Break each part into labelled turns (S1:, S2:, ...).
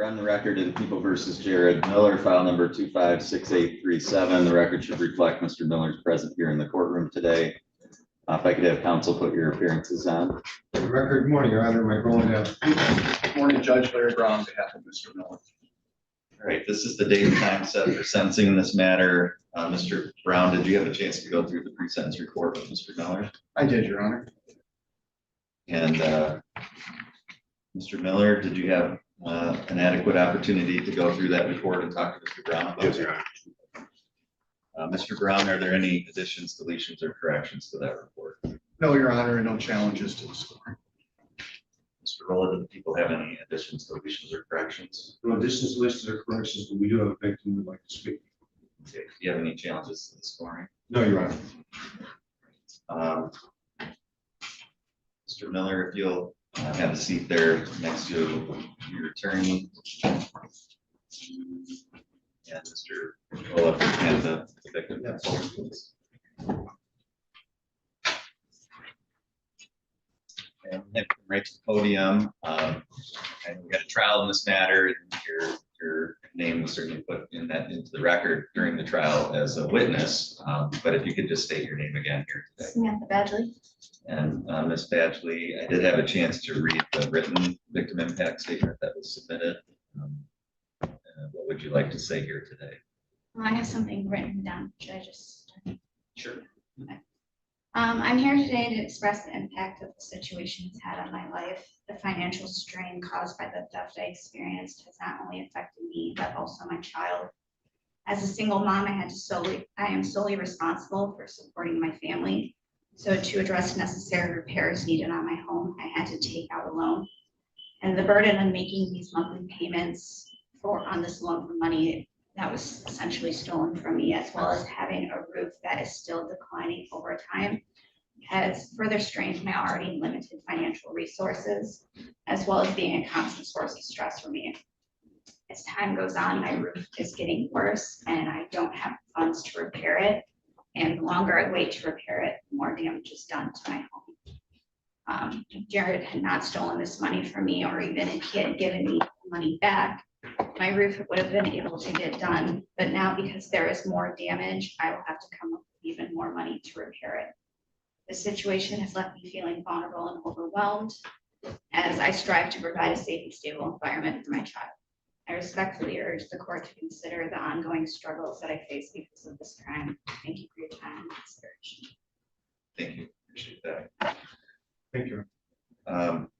S1: run the record in People versus Jared Miller, file number 256837. The record should reflect Mr. Miller's present here in the courtroom today. If I could have counsel put your appearances on.
S2: For the record, good morning, Your Honor. Mike Rowland.
S3: Good morning, Judge Larry Brown, on behalf of Mr. Miller.
S1: All right, this is the date and time set for sentencing in this matter. Mr. Brown, did you have a chance to go through the pre-sentence report with Mr. Miller?
S3: I did, Your Honor.
S1: And Mr. Miller, did you have an adequate opportunity to go through that report and talk to Mr. Brown about it?
S2: Yes, Your Honor.
S1: Mr. Brown, are there any additions, deletions, or corrections to that report?
S3: No, Your Honor, and no challenges to the score.
S1: Mr. Rolla, do the people have any additions, deletions, or corrections?
S2: No additions, lists, or corrections, but we do have a victim who would like to speak.
S1: Okay. Do you have any challenges to the scoring?
S2: No, Your Honor.
S1: Mr. Miller, if you'll have a seat there next to your attorney. And Mr. Rolla, if you hand the victim forward, please. And we'll come right to the podium. And we had a trial in this matter, and your name was certainly put into the record during the trial as a witness. But if you could just state your name again here today.
S4: Samantha Badgley.
S1: And Ms. Badgley, I did have a chance to read the written victim impact statement that was submitted. What would you like to say here today?
S4: Well, I have something written down. Should I just?
S1: Sure.
S4: Okay. I'm here today to express the impact that the situation has had on my life. The financial strain caused by the theft I experienced has not only affected me, but also my child. As a single mom, I am solely responsible for supporting my family. So to address necessary repairs needed on my home, I had to take out a loan. And the burden of making these monthly payments on this loan for money that was essentially stolen from me, as well as having a roof that is still declining over time, has further strained my already limited financial resources, as well as being a constant source of stress for me. As time goes on, my roof is getting worse and I don't have funds to repair it. And the longer I wait to repair it, the more damage is done to my home. Jared had not stolen this money from me, or even if he had given me money back, my roof would have been able to get done. But now, because there is more damage, I will have to come up with even more money to repair it. The situation has left me feeling vulnerable and overwhelmed as I strive to provide a safe and stable environment for my child. I respectfully urge the court to consider the ongoing struggles that I face because of this crime. Thank you for your time and consideration.
S1: Thank you. Appreciate that.
S2: Thank you.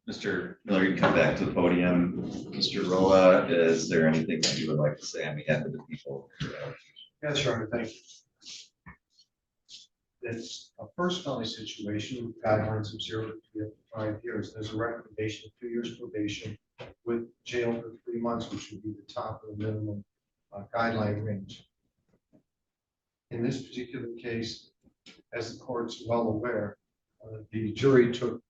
S1: Mr. Miller, you can come back to the podium. Mr. Rolla, is there anything that you would like to say on behalf of the people?
S2: Yes, Your Honor, thank you. It's a first felony situation with guidelines of 0 to 5 years. There's a recommendation of 2 years probation with jail for 3 months, which would be the top of the minimum guideline range. In this particular case, as the court's well aware, the jury took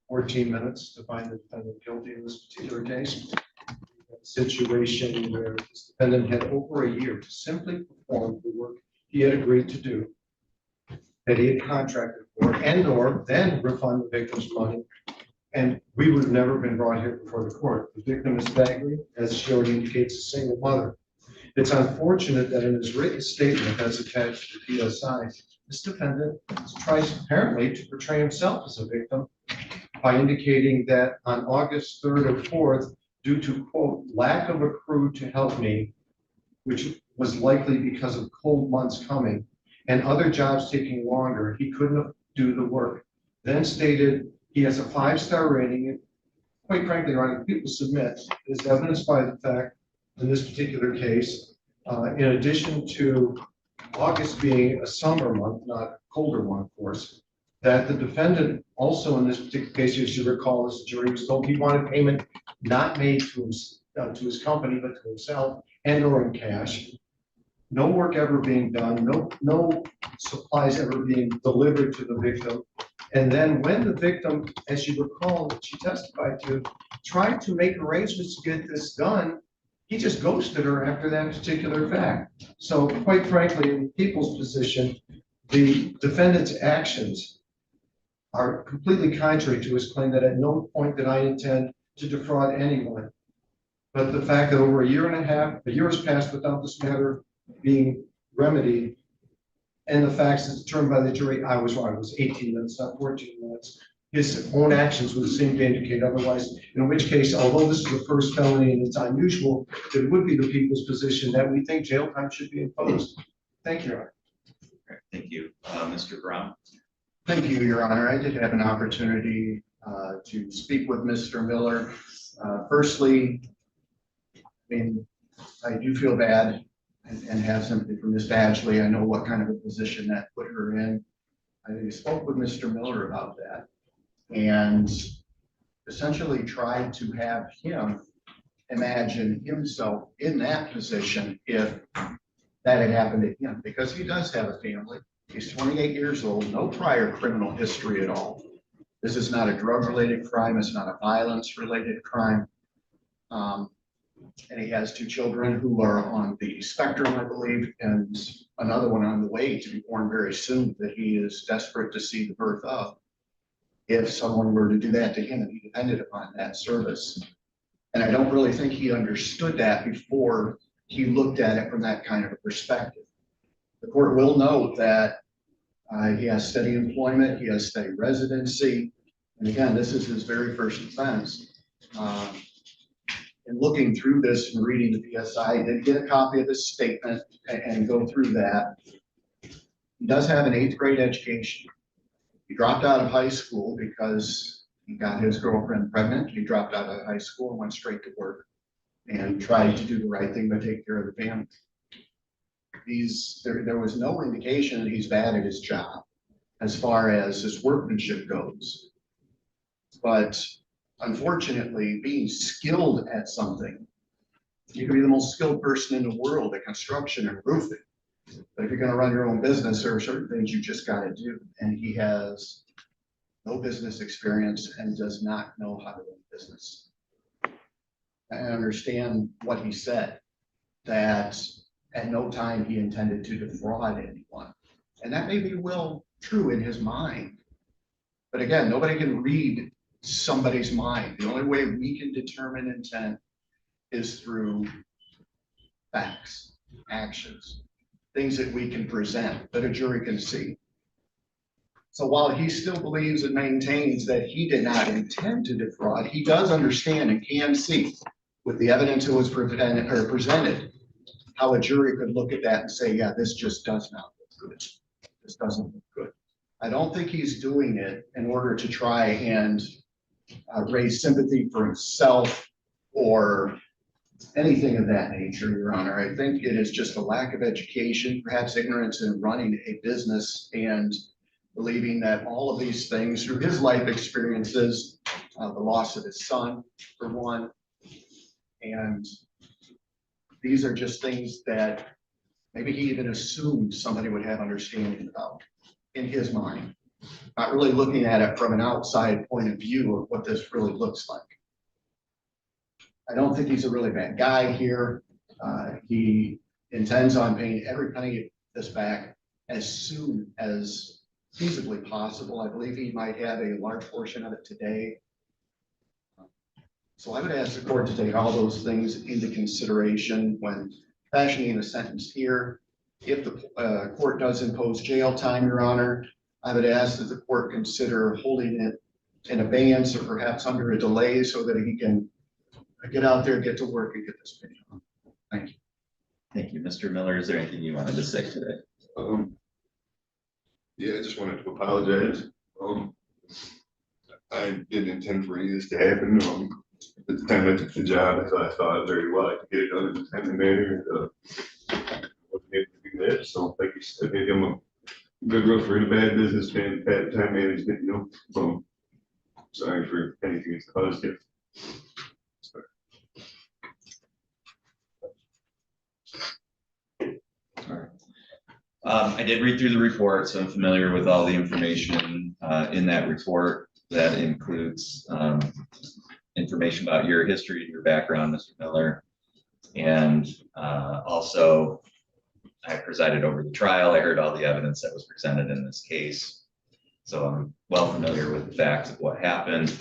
S2: 14 minutes to find the defendant guilty in this particular case. A situation where this defendant had over a year to simply perform the work he had agreed to do, that he had contracted for, and or then refund the victim's money, and we would have never been brought here before the court. The victim is Bagley, as she already indicates, a single mother. It's unfortunate that in his written statement that's attached to the PSI, this defendant tries apparently to portray himself as a victim by indicating that on August 3rd or 4th, due to, quote, lack of a crew to help me, which was likely because of cold months coming, and other jobs taking longer, he couldn't do the work. Then stated he has a 5-star rating. And quite frankly, Your Honor, people submit is evidenced by the fact in this particular case, in addition to August being a summer month, not a colder one, of course, that the defendant also in this particular case, as you recall, as the jury was told, he wanted payment not made to his company, but to himself and or in cash. No work ever being done, no supplies ever being delivered to the victim. And then when the victim, as you recall, that she testified to, tried to make arrangements to get this done, he just ghosted her after that particular fact. So quite frankly, in people's position, the defendant's actions are completely contrary to his claim that at no point did I intend to defraud anyone. But the fact that over a year and a half, a year has passed without this matter being remedied, and the facts as determined by the jury, I was wrong, it was 18 minutes, not 14 minutes. His own actions would seem to indicate otherwise, in which case, although this is the first felony and it's unusual, it would be the people's position that we think jail time should be imposed. Thank you, Your Honor.
S1: All right, thank you. Mr. Brown?
S3: Thank you, Your Honor. I did have an opportunity to speak with Mr. Miller. Firstly, I mean, I do feel bad and have sympathy for Ms. Badgley. I know what kind of a position that put her in. I spoke with Mr. Miller about that and essentially tried to have him imagine himself in that position if that had happened to him, because he does have a family. He's 28 years old, no prior criminal history at all. This is not a drug-related crime. It's not a violence-related crime. And he has 2 children who are on the spectrum, I believe, and another one on the way to be born very soon that he is desperate to see the birth of. If someone were to do that to him and he depended upon that service. And I don't really think he understood that before he looked at it from that kind of a perspective. The court will note that he has steady employment, he has steady residency. And again, this is his very first offense. And looking through this and reading the PSI, I did get a copy of this statement and go through that. He does have an 8th grade education. He dropped out of high school because he got his girlfriend pregnant. He dropped out of high school and went straight to work and tried to do the right thing by taking care of the family. There was no indication that he's bad at his job as far as his workmanship goes. But unfortunately, being skilled at something, you can be the most skilled person in the world at construction and roofing. But if you're going to run your own business, there are certain things you just got to do. And he has no business experience and does not know how to run business. I understand what he said, that at no time he intended to defraud anyone. And that may be well true in his mind. But again, nobody can read somebody's mind. The only way we can determine intent is through facts, actions, things that we can present, that a jury can see. So while he still believes and maintains that he did not intend to defraud, he does understand and can see with the evidence that was presented, how a jury could look at that and say, yeah, this just does not look good. This doesn't look good. I don't think he's doing it in order to try and raise sympathy for himself or anything of that nature, Your Honor. I think it is just a lack of education, perhaps ignorance in running a business, and believing that all of these things through his life experiences, the loss of his son, for one, and these are just things that maybe he even assumed somebody would have understanding about in his mind, not really looking at it from an outside point of view of what this really looks like. I don't think he's a really bad guy here. He intends on paying every penny of this back as soon as feasibly possible. I believe he might have a large portion of it today. So I would ask the court to take all those things into consideration when fashioning a sentence here. If the court does impose jail time, Your Honor, I would ask that the court consider holding it in abeyance or perhaps under a delay so that he can get out there, get to work, and get this paid on. Thank you.
S1: Thank you. Mr. Miller, is there anything you wanted to say today?
S5: Yeah, I just wanted to apologize. I didn't intend for any of this to happen. At the time I took the job, I thought very well I could get it done in a timely manner. Wasn't able to do that. So like you said, maybe I'm a good roofer in a bad businessman, bad time management, you know. So sorry for anything that's caused it.
S1: I did read through the report, so I'm familiar with all the information in that report. That includes information about your history and your background, Mr. Miller. And also, I presided over the trial. I heard all the evidence that was presented in this case. So I'm well familiar with the facts of what happened.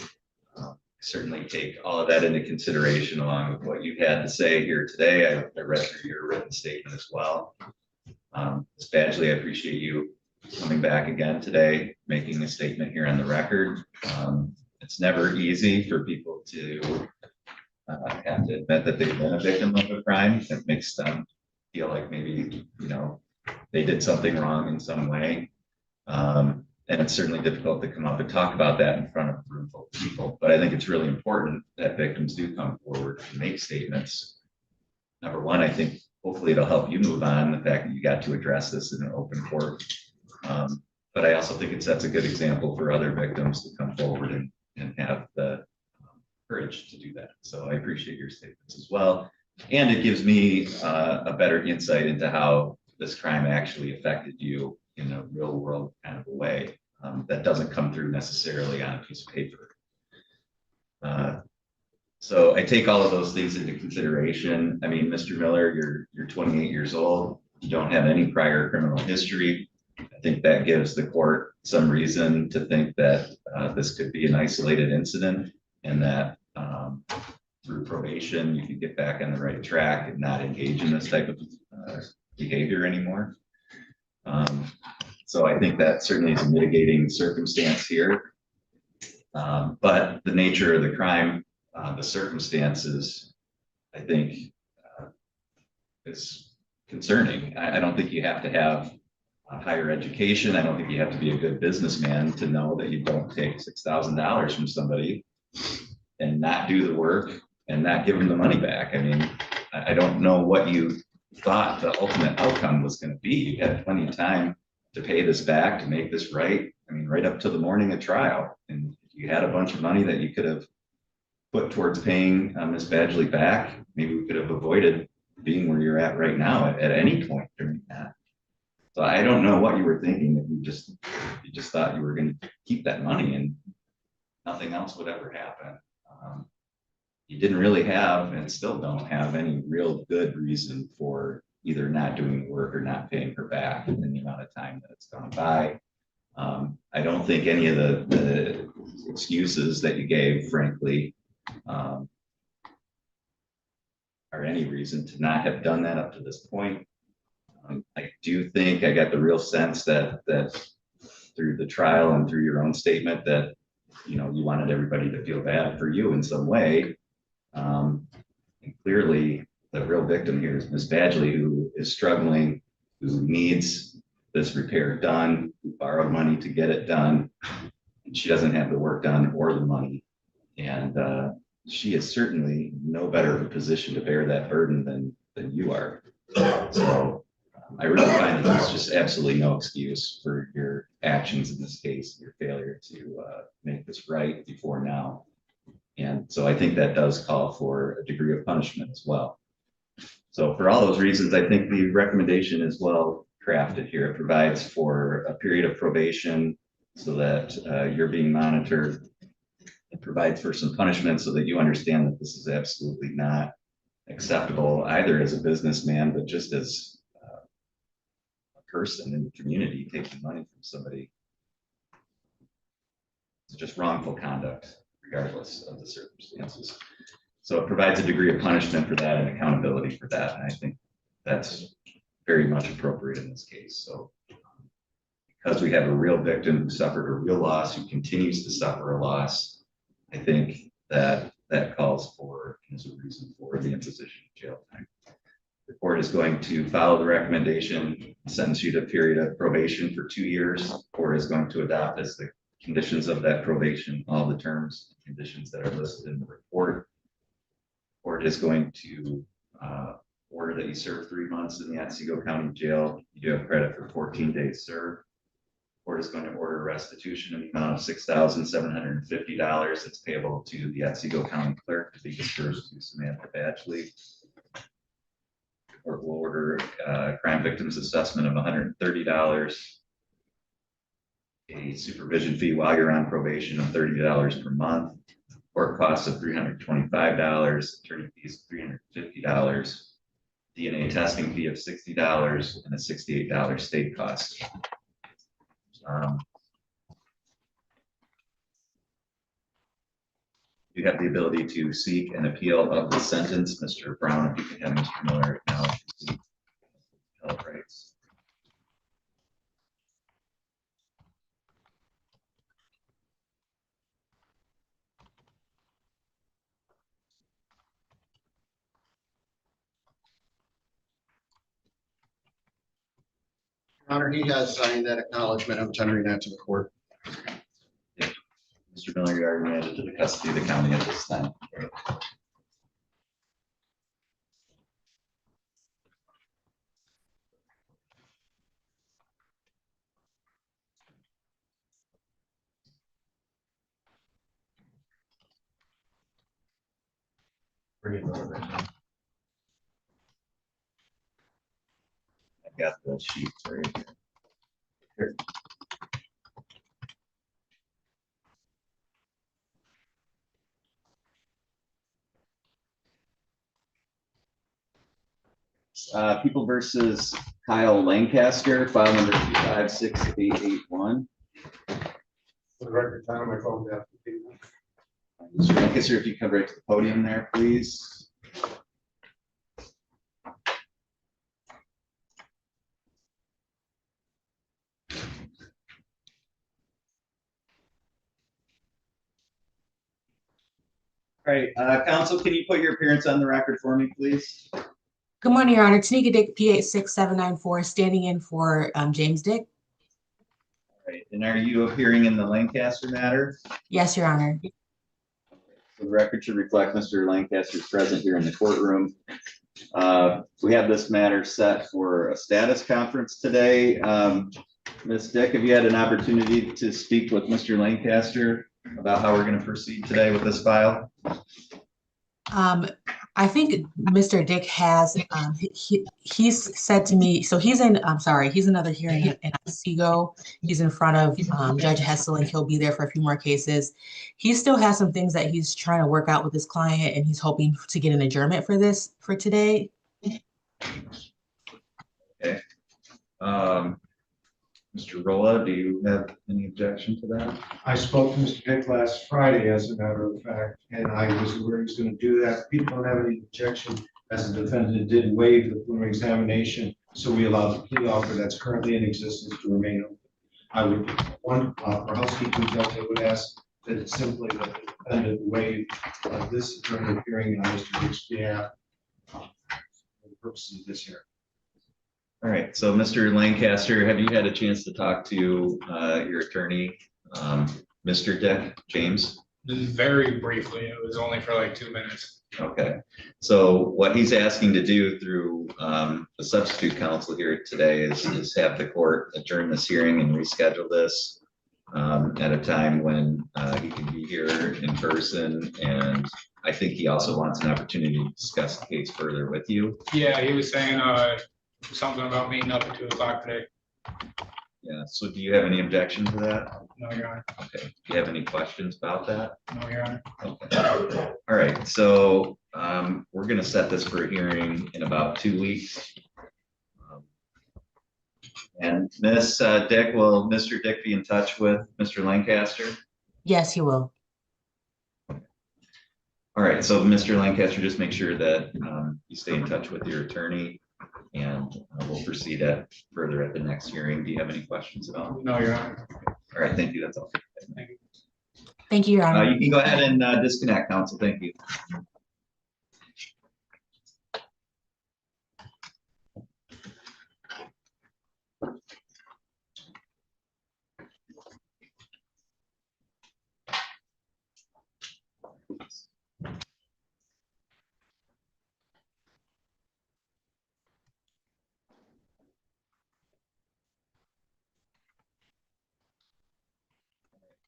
S1: certainly take all of that into consideration along with what you've had to say here today. I read through your written statement as well. Ms. Badgley, I appreciate you coming back again today, making a statement here on the record. It's never easy for people to have to admit that they've been a victim of a crime. That makes them feel like maybe, they did something wrong in some way. And it's certainly difficult to come up and talk about that in front of a room full of people. But I think it's really important that victims do come forward and make statements. Number one, I think hopefully it'll help you move on, the fact that you got to address this in an open court. But I also think it sets a good example for other victims to come forward and have the courage to do that. So I appreciate your statements as well. And it gives me a better insight into how this crime actually affected you in a real world kind of a way that doesn't come through necessarily on a piece of paper. So I take all of those things into consideration. I mean, Mr. Miller, you're 28 years old. You don't have any prior criminal history. I think that gives the court some reason to think that this could be an isolated incident, and that through probation, you can get back on the right track and not engage in this type of behavior anymore. So I think that certainly is a mitigating circumstance here. But the nature of the crime, the circumstances, I think is concerning. I don't think you have to have a higher education. I don't think you have to be a good businessman to know that you don't take $6,000 from somebody and not do the work and not give them the money back. I mean, I don't know what you thought the ultimate outcome was going to be. You had plenty of time to pay this back, to make this right. I mean, right up to the morning of trial. And if you had a bunch of money that you could have put towards paying Ms. Badgley back, maybe we could have avoided being where you're at right now at any point during that. So I don't know what you were thinking, if you just thought you were going to keep that money and nothing else would ever happen. You didn't really have, and still don't have, any real good reason for either not doing the work or not paying her back in the amount of time that it's gone by. I don't think any of the excuses that you gave, frankly, are any reason to not have done that up to this point. I do think I got the real sense that through the trial and through your own statement that you wanted everybody to feel bad for you in some way. And clearly the real victim here is Ms. Badgley, who is struggling, who needs this repair done, who borrowed money to get it done, and she doesn't have the work done or the money. And she is certainly no better of a position to bear that burden than you are. So I really find that there's just absolutely no excuse for your actions in this case, your failure to make this right before now. And so I think that does call for a degree of punishment as well. So for all those reasons, I think the recommendation is well crafted here. It provides for a period of probation so that you're being monitored. It provides for some punishment so that you understand that this is absolutely not acceptable either as a businessman, but just as a person in the community taking money from somebody. It's just wrongful conduct, regardless of the circumstances. So it provides a degree of punishment for that and accountability for that. And I think that's very much appropriate in this case. So because we have a real victim who suffered a real loss, who continues to suffer a loss, I think that calls for, as a reason for the imposition of jail time. The court is going to follow the recommendation, sentence you to a period of probation for 2 years. The court is going to adopt as the conditions of that probation all the terms and conditions that are listed in the report. The court is going to order that you serve 3 months in the Otsego County Jail. You do have credit for 14 days served. The court is going to order restitution in the amount of $6,750. It's payable to the Otsego County Clerk to be dispersed to Samantha Badgley. The court will order crime victims assessment of $130. A supervision fee while you're on probation of $30 per month, court costs of $325, attorney fees of $350, DNA testing fee of $60, and a $68 state cost. You have the ability to seek an appeal of the sentence. Mr. Brown, if you can have Mr. Miller acknowledge the appellate rights.
S3: Your Honor, he has signed that acknowledgement. I'm tendering that to the court.
S1: Mr. Miller, you are remanded to the custody of the county at this time.
S2: Bring it over.
S1: I've got the sheet right here. Here. People versus Kyle Lancaster, file number 256881.
S2: For the record, time, I called the application.
S1: Mr. Lancaster, if you come right to the podium there, please. All right, counsel, can you put your appearance on the record for me, please?
S6: Good morning, Your Honor. Tanika Dick, P86794, standing in for James Dick.
S1: All right, and are you appearing in the Lancaster matter?
S6: Yes, Your Honor.
S1: So the record should reflect Mr. Lancaster is present here in the courtroom. We have this matter set for a status conference today. Ms. Dick, have you had an opportunity to speak with Mr. Lancaster about how we're going to proceed today with this file?
S6: I think Mr. Dick has, he's said to me, so he's in, I'm sorry, he's another hearing in Otsego. He's in front of Judge Hessel, and he'll be there for a few more cases. He still has some things that he's trying to work out with his client, and he's hoping to get an adjournment for this for today.
S1: Okay. Mr. Rolla, do you have any objection to that?
S2: I spoke to Mr. Dick last Friday, as a matter of fact, and I was aware he was going to do that. People don't have any objection, as the defendant did waive the preliminary examination, so we allow the plea offer that's currently in existence to remain open. I would, for housekeeping judge, I would ask that it's simply that the defendant waive this adjournment hearing on Mr. Dick's behalf for the purposes of this hearing.
S1: All right, so Mr. Lancaster, have you had a chance to talk to your attorney, Mr. Dick, James?
S7: Very briefly, it was only for like 2 minutes.
S1: Okay, so what he's asking to do through the substitute counsel here today is have the court adjourn this hearing and reschedule this at a time when he can be here in person. And I think he also wants an opportunity to discuss the case further with you.
S7: Yeah, he was saying something about meeting up at 2 o'clock today.
S1: Yeah, so do you have any objection to that?
S7: No, Your Honor.
S1: Okay, do you have any questions about that?
S7: No, Your Honor.
S1: Okay. All right, so we're gonna set this for a hearing in about 2 weeks. And Miss Dick, will Mr. Dick be in touch with Mr. Lancaster?
S6: Yes, he will.
S1: All right, so Mr. Lancaster, just make sure that you stay in touch with your attorney, and we'll proceed further at the next hearing. Do you have any questions about it?
S7: No, Your Honor.
S1: All right, thank you, that's all.
S7: Thank you.
S6: Thank you, Your Honor.
S1: You can go ahead and disconnect, counsel, thank you.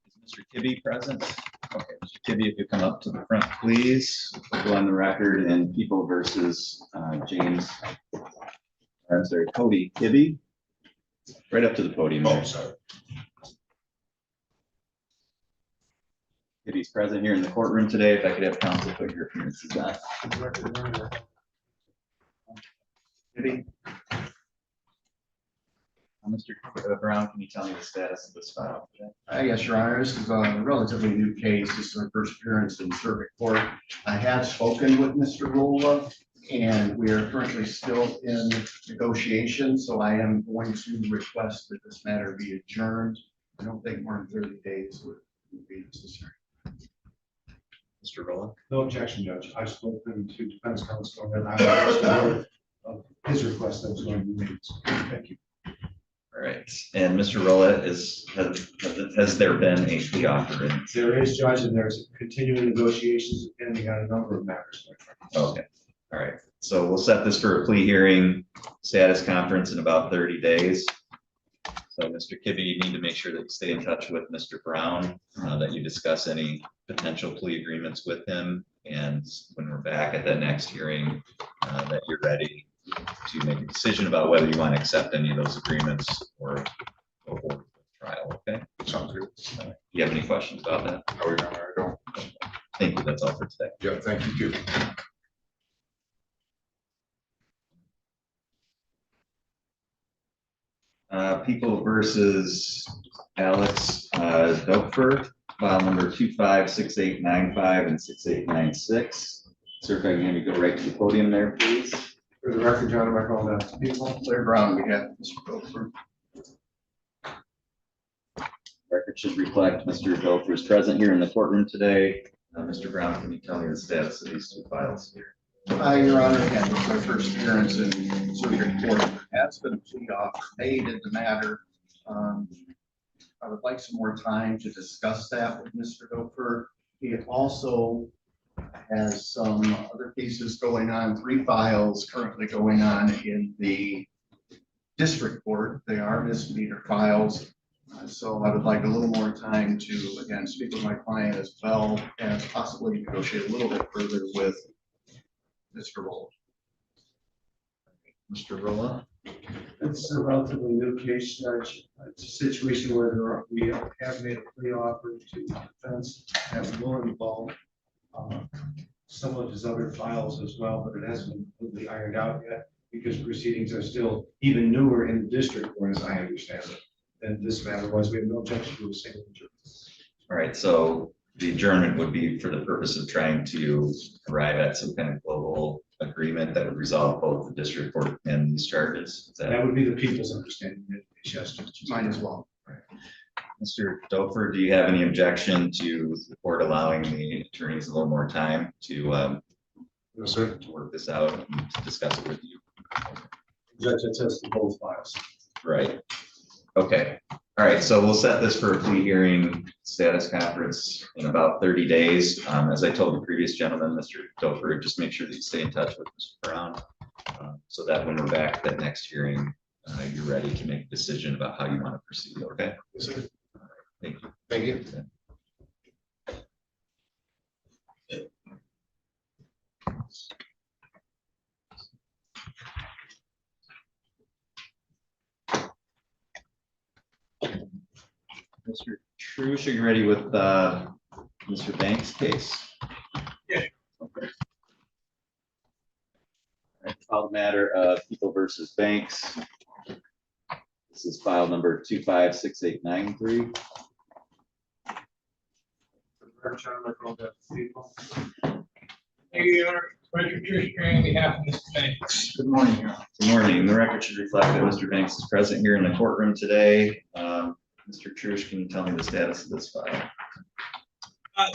S1: Is Mr. Kibby present? Okay, Mr. Kibby, if you come up to the front, please. We'll go on the record in People versus James. I'm sorry, Cody Kibby. Right up to the podium.
S2: Oh,
S1: there.
S2: sorry.
S1: Kibby's present here in the courtroom today. If I could have counsel put your appearances on. Kibby. Mr. Brown, can you tell me the status of this file?
S3: Yes, Your Honor, this is a relatively new case. This is my first appearance in circuit court. I have spoken with Mr. Rolla, and we are currently still in negotiations, so I am going to request that this matter be adjourned. I don't think more than 30 days would be necessary.
S1: Mr. Rolla?
S2: No objection, Judge. I've spoken to defense counsel and I was of his request that was going to be made. So, thank you.
S1: All right, and Mr. Rolla, has there been a plea offer in?
S2: There is, Judge, and there's continuing negotiations depending on a number of matters.
S1: Okay, all right, so we'll set this for a plea hearing status conference in about 30 days. So Mr. Kibby, you need to make sure that you stay in touch with Mr. Brown, that you discuss any potential plea agreements with him. And when we're back at that next hearing, that you're ready to make a decision about whether you want to accept any of those agreements or go forward with the trial, okay?
S5: Sounds good.
S1: Do you have any questions about that?
S5: Oh, Your Honor, I don't.
S1: Thank you, that's all for today.
S5: Yeah, thank you, too.
S1: People versus Alex Dford, file number 256895 and 6896. Sir, if I can have you go right to the podium there, please.
S2: For the record, John, I call that people.
S3: Claire Brown, we have Mr. Crawford.
S1: Record should reflect Mr. Dford is present here in the courtroom today. Mr. Brown, can you tell me the status of these two files here?
S3: Your Honor, again, this is my first appearance in circuit court. There has been a plea offer made in the matter. I would like some more time to discuss that with Mr. Dford. He also has some other cases going on, 3 files currently going on in the district court. They are misdemeanor files. So I would like a little more time to, again, speak with my client as well as possibly negotiate a little bit further with Mr. Rolla.
S1: Mr. Rolla?
S2: It's a relatively new case, Judge. It's a situation where we have made a plea offer to defense, have will involve some of his other files as well, but it hasn't been completely ironed out yet because proceedings are still even newer in the district court, as I understand it, than this matter was. We have no objection to a single adjournment.
S1: All right, so the adjournment would be for the purpose of trying to arrive at some kind of global agreement that would resolve both the district court and these charges. Is that
S2: That would be the people's understanding. Yes, Judge.
S3: Mine as well.
S1: Mr. Dford, do you have any objection to the court allowing the attorneys a little more time to
S2: No, sir.
S1: to work this out and to discuss it with you?
S2: Judge, that says the both files.
S1: Right. Okay. All right. So we'll set this for a plea hearing status conference in about 30 days. As I told the previous gentleman, Mr. Dford, just make sure that you stay in touch with Mr. Brown so that when we're back at that next hearing, you're ready to make a decision about how you want to proceed. Okay.
S2: Yes, sir.
S1: Thank you.
S2: Thank you.
S1: Mr. Trush, are you ready with Mr. Banks' case?
S7: Yeah.
S1: Okay. All right, file the matter of People versus Banks. This is file number 256893.
S7: Thank you, Your Honor. Richard Trish, on behalf of Mr. Banks.
S1: Good morning. Good morning. The record should reflect that Mr. Banks is present here in the courtroom today. Mr. Trush, can you tell me the status of this file?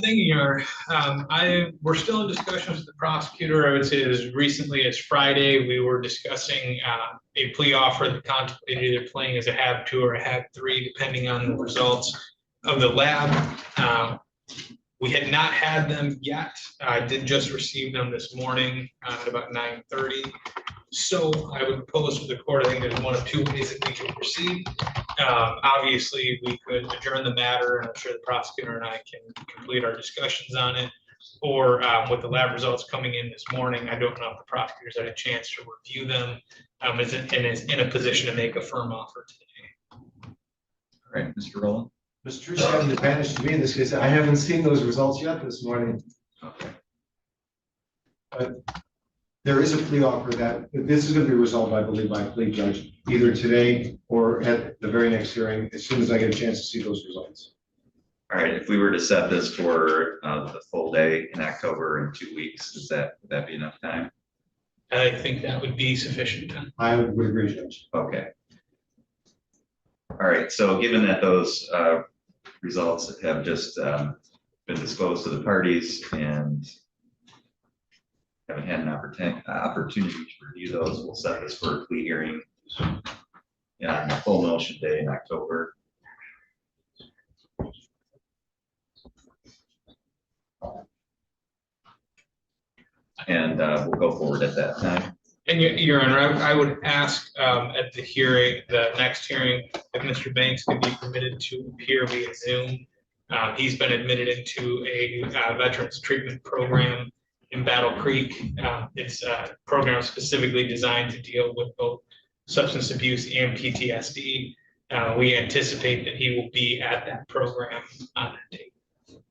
S7: Thank you, Your Honor. We're still in discussions with the prosecutor. I would say as recently as Friday, we were discussing a plea offer that contemplated either playing as a HAB 2 or a HAB 3, depending on the results of the lab. We had not had them yet. I did just receive them this morning at about 9:30. So I would propose to the court, I think there's one of two ways that we can proceed. Obviously, we could adjourn the matter, and I'm sure the prosecutor and I can complete our discussions on it. Or with the lab results coming in this morning, I don't know if the prosecutor's had a chance to review them and is in a position to make a firm offer today.
S1: All right, Mr. Rowland.
S2: Mr. Trush, you have an advantage to me in this case. I haven't seen those results yet this morning.
S1: Okay.
S2: But There is a plea offer that, this is going to be resolved, I believe, by a plea judge, either today or at the very next hearing, as soon as I get a chance to see those results.
S1: All right, if we were to set this for the full day in October in 2 weeks, would that be enough time?
S7: I think that would be sufficient time.
S2: I would agree, Judge.
S1: Okay. All right, so given that those results have just been disclosed to the parties and haven't had an opportunity to review those, we'll set this for a plea hearing on the full motion day in October. And we'll go forward at that time.
S7: And Your Honor, I would ask at the hearing, the next hearing, if Mr. Banks could be permitted to appear via Zoom. He's been admitted into a veterans treatment program in Battle Creek. It's a program specifically designed to deal with both substance abuse and PTSD. We anticipate that he will be at that program on that date.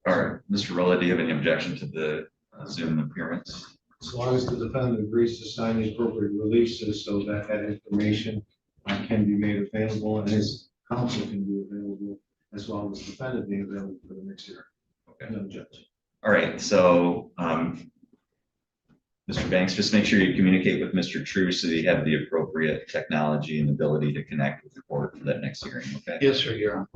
S1: All right, Mr. Rolla, do you have any objection to the Zoom appearance?
S2: As long as the defendant agrees to sign the appropriate releases so that that information can be made available and his counsel can be available, as well as the defendant being available for the next hearing.
S1: Okay.
S2: No, Judge.
S1: All right, so Mr. Banks, just make sure you communicate with Mr. Trush so that he have the appropriate technology and ability to connect with the court for that next hearing, okay?
S8: Yes, sir, Your Honor.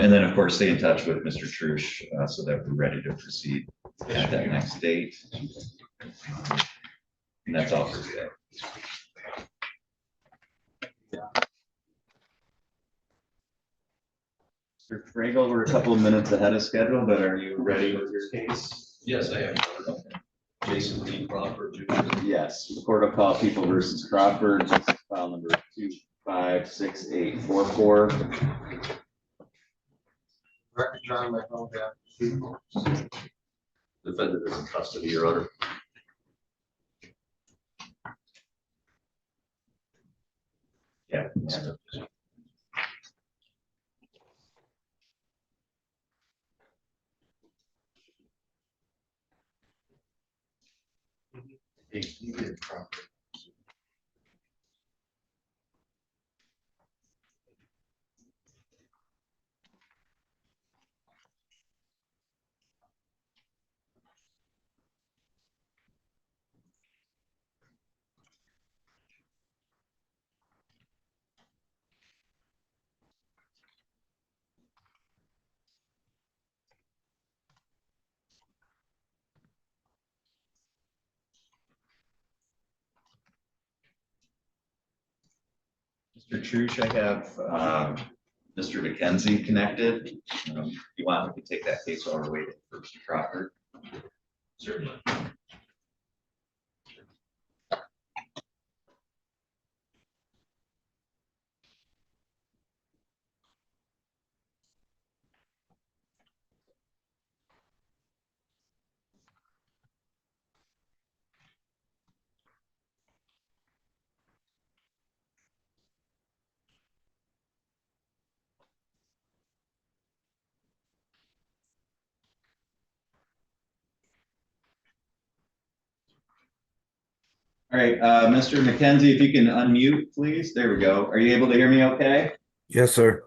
S1: And then, of course, stay in touch with Mr. Trush so that we're ready to proceed at that next date. And that's all for today. Mr. Fragel, we're a couple of minutes ahead of schedule, but are you ready with your case?
S8: Yes, I am. Jason Lee Crawford, Jr.
S1: Yes, the court will call People versus Crawford, file number 256844.
S2: Record, John, my phone, yeah.
S8: Defendant is in custody, Your Honor.
S1: Yeah.
S2: Hey, you did it properly.
S1: Mr. Trush, I have Mr. McKenzie connected. If you want, we can take that case while we're waiting for Mr. Crawford.
S7: Certainly.
S1: All right, Mr. McKenzie, if you can unmute, please. There we go. Are you able to hear me okay?
S9: Yes, sir.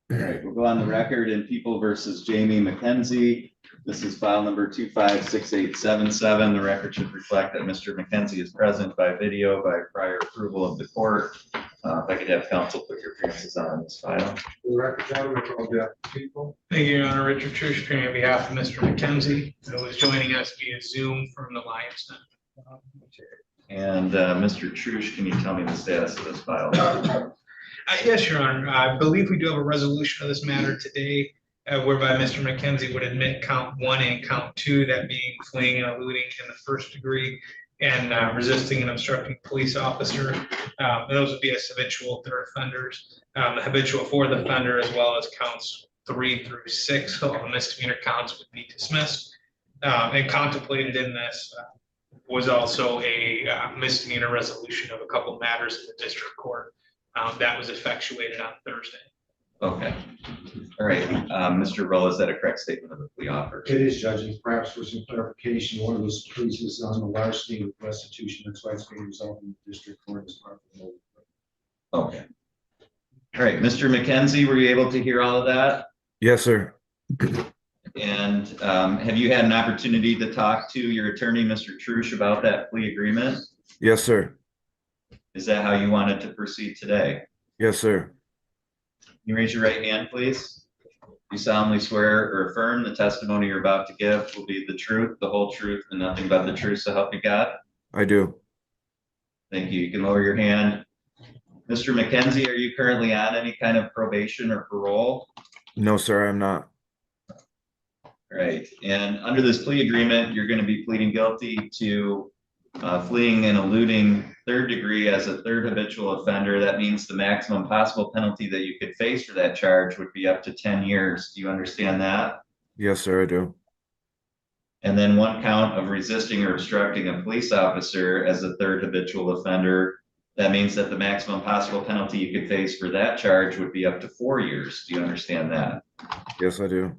S1: All right, we'll go on the record in People versus Jamie McKenzie. This is file number 256877. The record should reflect that Mr. McKenzie is present by video by prior approval of the court. If I could have counsel put your appearances on this file.
S2: The record, John, my phone, yeah. People.
S7: Thank you, Your Honor. Richard Trush, appearing on behalf of Mr. McKenzie, who is joining us via Zoom from the Lions Center.
S1: And Mr. Trush, can you tell me the status of this file?
S7: Yes, Your Honor. I believe we do have a resolution of this matter today, whereby Mr. McKenzie would admit count 1 and count 2, that being fleeing and eluding in the first degree and resisting and obstructing police officer. Those would be as habitual third offenders. The habitual fourth offender, as well as counts 3 through 6, all the misdemeanor counts would be dismissed. And contemplated in this was also a misdemeanor resolution of a couple of matters in the district court that was effectuated on Thursday.
S1: Okay. All right, Mr. Roll, is that a correct statement of the plea offer?
S2: It is, Judge, and perhaps for some clarification, one of those pleas is on the larceny with restitution. That's why it's being resolved in the district court as part of the.
S1: Okay. All right, Mr. McKenzie, were you able to hear all of that?
S5: Yes, sir.
S1: And have you had an opportunity to talk to your attorney, Mr. Trush, about that plea agreement?
S5: Yes, sir.
S1: Is that how you wanted to proceed today?
S5: Yes, sir.
S1: Can you raise your right hand, please? You solemnly swear or affirm the testimony you're about to give will be the truth, the whole truth, and nothing but the truth, so help you God?
S5: I do.
S1: Thank you. You can lower your hand. Mr. McKenzie, are you currently on any kind of probation or parole?
S5: No, sir, I'm not.
S1: Right. And under this plea agreement, you're going to be pleading guilty to fleeing and eluding third degree as a third habitual offender. That means the maximum possible penalty that you could face for that charge would be up to 10 years. Do you understand that?
S5: Yes, sir, I do.
S1: And then one count of resisting or obstructing a police officer as a third habitual offender. That means that the maximum possible penalty you could face for that charge would be up to 4 years. Do you understand that?
S5: Yes, I do.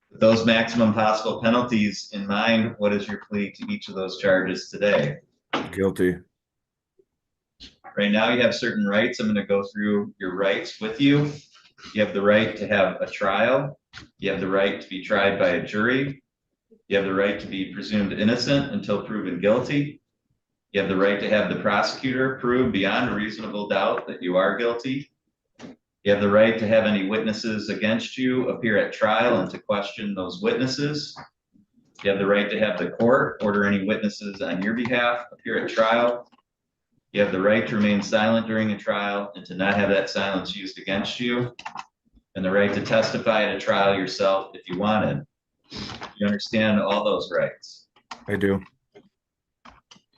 S1: With those maximum possible penalties in mind, what is your plea to each of those charges today?
S5: Guilty.
S1: Right now, you have certain rights. I'm going to go through your rights with you. You have the right to have a trial. You have the right to be tried by a jury. You have the right to be presumed innocent until proven guilty. You have the right to have the prosecutor prove beyond a reasonable doubt that you are guilty. You have the right to have any witnesses against you appear at trial and to question those witnesses. You have the right to have the court order any witnesses on your behalf appear at trial. You have the right to remain silent during a trial and to not have that silence used against you. And the right to testify at a trial yourself if you wanted. You understand all those rights?
S5: I do.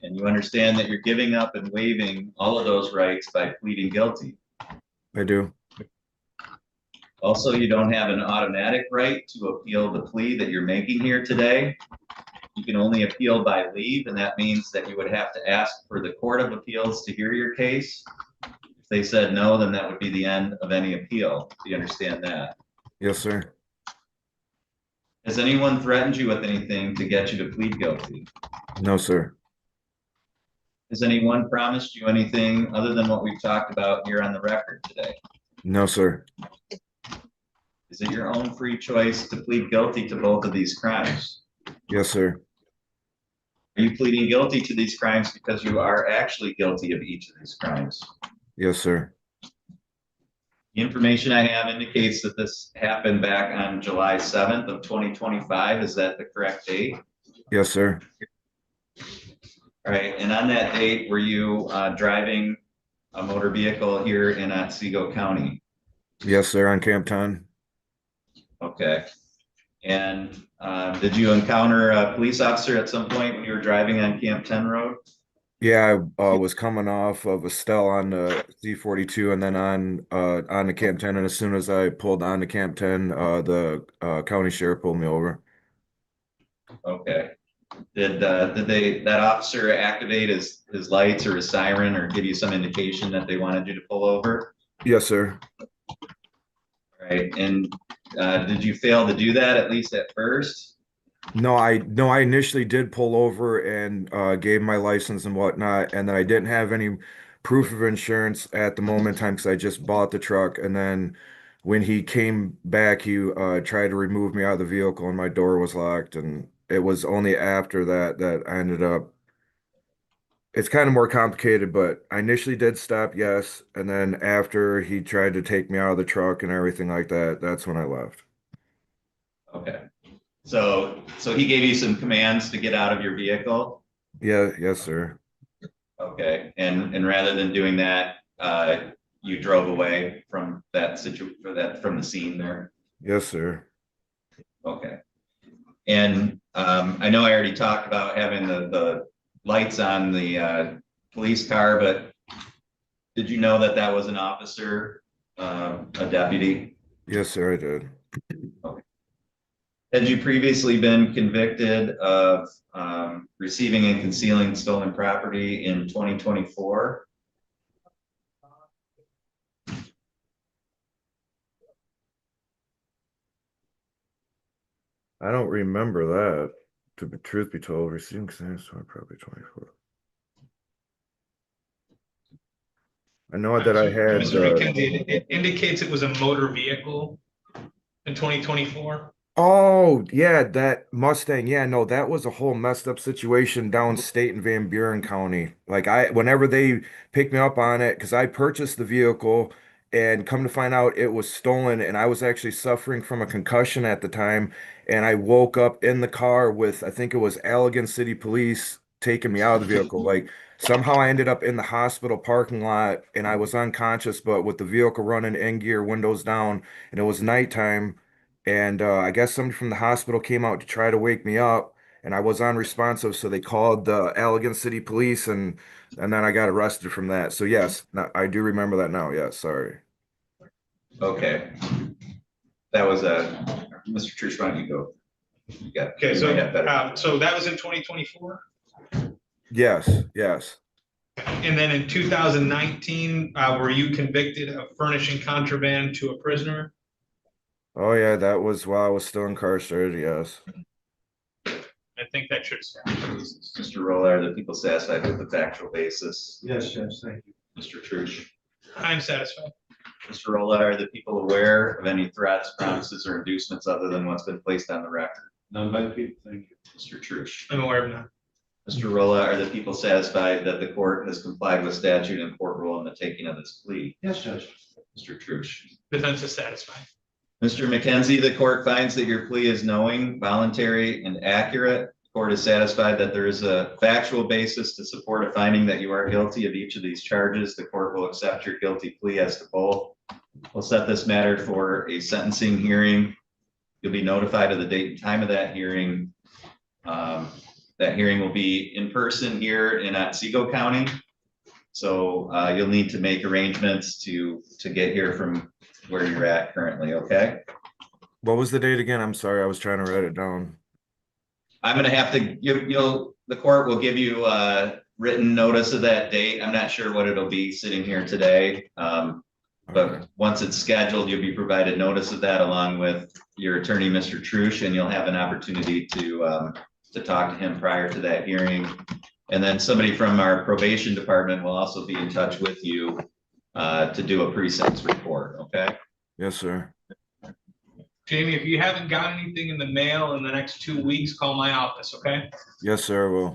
S1: And you understand that you're giving up and waiving all of those rights by pleading guilty.
S5: I do.
S1: Also, you don't have an automatic right to appeal the plea that you're making here today. You can only appeal by leave, and that means that you would have to ask for the Court of Appeals to hear your case. If they said no, then that would be the end of any appeal. Do you understand that?
S5: Yes, sir.
S1: Has anyone threatened you with anything to get you to plead guilty?
S5: No, sir.
S1: Has anyone promised you anything other than what we've talked about here on the record today?
S5: No, sir.
S1: Is it your own free choice to plead guilty to both of these crimes?
S5: Yes, sir.
S1: Are you pleading guilty to these crimes because you are actually guilty of each of these crimes?
S5: Yes, sir.
S1: The information I have indicates that this happened back on July 7th of 2025. Is that the correct date?
S5: Yes, sir.
S1: All right, and on that date, were you driving a motor vehicle here in Otsego County?
S5: Yes, sir, on Camp 10.
S1: Okay. And did you encounter a police officer at some point when you were driving on Camp 10 Road?
S5: Yeah, I was coming off of Estelle on the C-42 and then on the Camp 10. And as soon as I pulled on to Camp 10, the county sheriff pulled me over.
S1: Okay. Did that officer activate his lights or his siren or give you some indication that they wanted you to pull over?
S5: Yes, sir.
S1: All right. And did you fail to do that at least at first?
S5: No, I initially did pull over and gave my license and whatnot, and then I didn't have any proof of insurance at the moment in time because I just bought the truck. And then when he came back, he tried to remove me out of the vehicle, and my door was locked. And it was only after that I ended up. It's kind of more complicated, but I initially did stop, yes, and then after he tried to take me out of the truck and everything like that, that's when I left.
S1: Okay. So he gave you some commands to get out of your vehicle?
S5: Yeah, yes, sir.
S1: Okay. And rather than doing that, you drove away from that from the scene there?
S5: Yes, sir.
S1: Okay. And I know I already talked about having the lights on the police car, but did you know that was an officer, a deputy?
S5: Yes, sir, I did.
S1: Okay. Had you previously been convicted of receiving and concealing stolen property in 2024?
S9: I don't remember that. To be truth be told, receiving sandstorm probably 24. I know that I had.
S7: Mr. McKenzie, it indicates it was a motor vehicle in 2024.
S9: Oh, yeah, that Mustang. Yeah, no, that was a whole messed up situation downstate in Van Buren County. Like whenever they picked me up on it, because I purchased the vehicle and come to find out it was stolen, and I was actually suffering from a concussion at the time, and I woke up in the car with, I think it was Allegan City Police taking me out of the vehicle. Like somehow I ended up in the hospital parking lot, and I was unconscious, but with the vehicle running in gear, windows down, and it was nighttime. And I guess somebody from the hospital came out to try to wake me up, and I was unresponsive, so they called the Allegan City Police, and then I got arrested from that. So yes, I do remember that now. Yes, sorry.
S1: Okay. That was Mr. Trish, why don't you go? You got,
S7: Okay,
S1: you
S7: so
S1: might have better.
S7: so that was in 2024,
S9: Yes, yes.
S7: and then in 2019, were you convicted of furnishing contraband to a prisoner?
S9: Oh yeah, that was while I was still incarcerated. Yes.
S7: I think that should stand.
S1: Mr. Roller, are the people satisfied with the factual basis?
S2: Yes, Judge, thank you.
S1: Mr. Trush?
S7: I'm satisfied.
S1: Mr. Rolla, are the people aware of any threats, promises, or inducements other than what's been placed on the record?
S8: None by the people, thank you.
S1: Mr. Trush?
S7: I'm aware of none.
S1: Mr. Rolla, are the people satisfied that the court has complied with statute and court rule in the taking of this plea?
S2: Yes, Judge.
S1: Mr. Trush?
S7: Defense is satisfied.
S1: Mr. McKenzie, the court finds that your plea is knowing, voluntary, and accurate. The court is satisfied that there is a factual basis to support a finding that you are guilty of each of these charges. The court will accept your guilty plea as to both. We'll set this matter for a sentencing hearing. You'll be notified of the date and time of that hearing. That hearing will be in person here in Otsego County. So you'll need to make arrangements to get here from where you're at currently, okay?
S9: What was the date again? I'm sorry, I was trying to write it down.
S1: I'm gonna have to, the court will give you a written notice of that date. I'm not sure what it'll be sitting here today. But once it's scheduled, you'll be provided notice of that along with your attorney, Mr. Trush, and you'll have an opportunity to talk to him prior to that hearing. And then somebody from our probation department will also be in touch with you to do a pre-sentence report, okay?
S9: Yes, sir.
S7: Jamie, if you haven't got anything in the mail in the next 2 weeks, call my office, okay?
S9: Yes, sir. Will.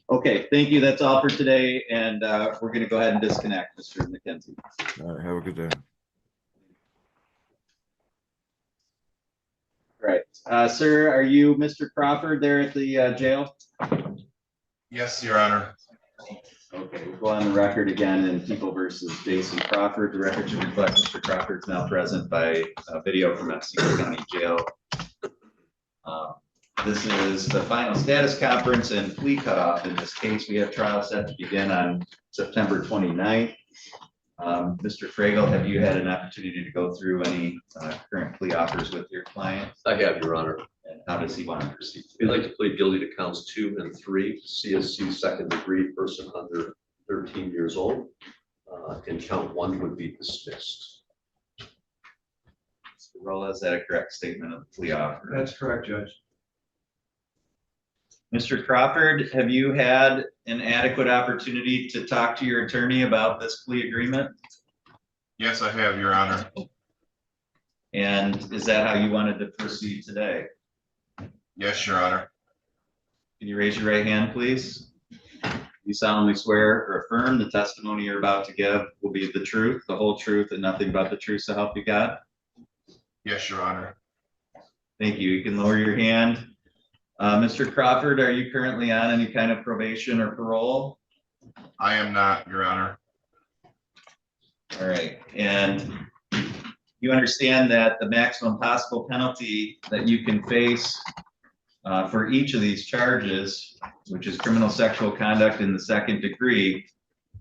S1: Okay, thank you. That's all for today. And we're gonna go ahead and disconnect, Mr. McKenzie.
S9: All right, have a good day.
S1: Right. Sir, are you Mr. Crawford there at the jail?
S5: Yes, Your Honor.
S1: Okay, we'll go on the record again in People versus Jason Crawford. The record should reflect Mr. Crawford is now present by video from Otsego County Jail. This is the final status conference and plea cutoff. In this case, we have trial set to begin on September 29th. Mr. Fragel, have you had an opportunity to go through any current plea offers with your client?
S8: I have, Your Honor.
S1: And how does he want to proceed?
S8: We'd like to plead guilty to counts 2 and 3, CSC second degree, person under 13 years old. And count 1 would be dismissed.
S1: Mr. Rolla, is that a correct statement of the plea offer?
S2: That's correct, Judge.
S1: Mr. Crawford, have you had an adequate opportunity to talk to your attorney about this plea agreement?
S5: Yes, I have, Your Honor.
S1: And is that how you wanted to proceed today?
S5: Yes, Your Honor.
S1: Can you raise your right hand, please? You solemnly swear or affirm the testimony you're about to give will be the truth, the whole truth, and nothing but the truth, so help you God?
S5: Yes, Your Honor.
S1: Thank you. You can lower your hand. Mr. Crawford, are you currently on any kind of probation or parole?
S5: I am not, Your Honor.
S1: All right. And you understand that the maximum possible penalty that you can face for each of these charges, which is criminal sexual conduct in the second degree,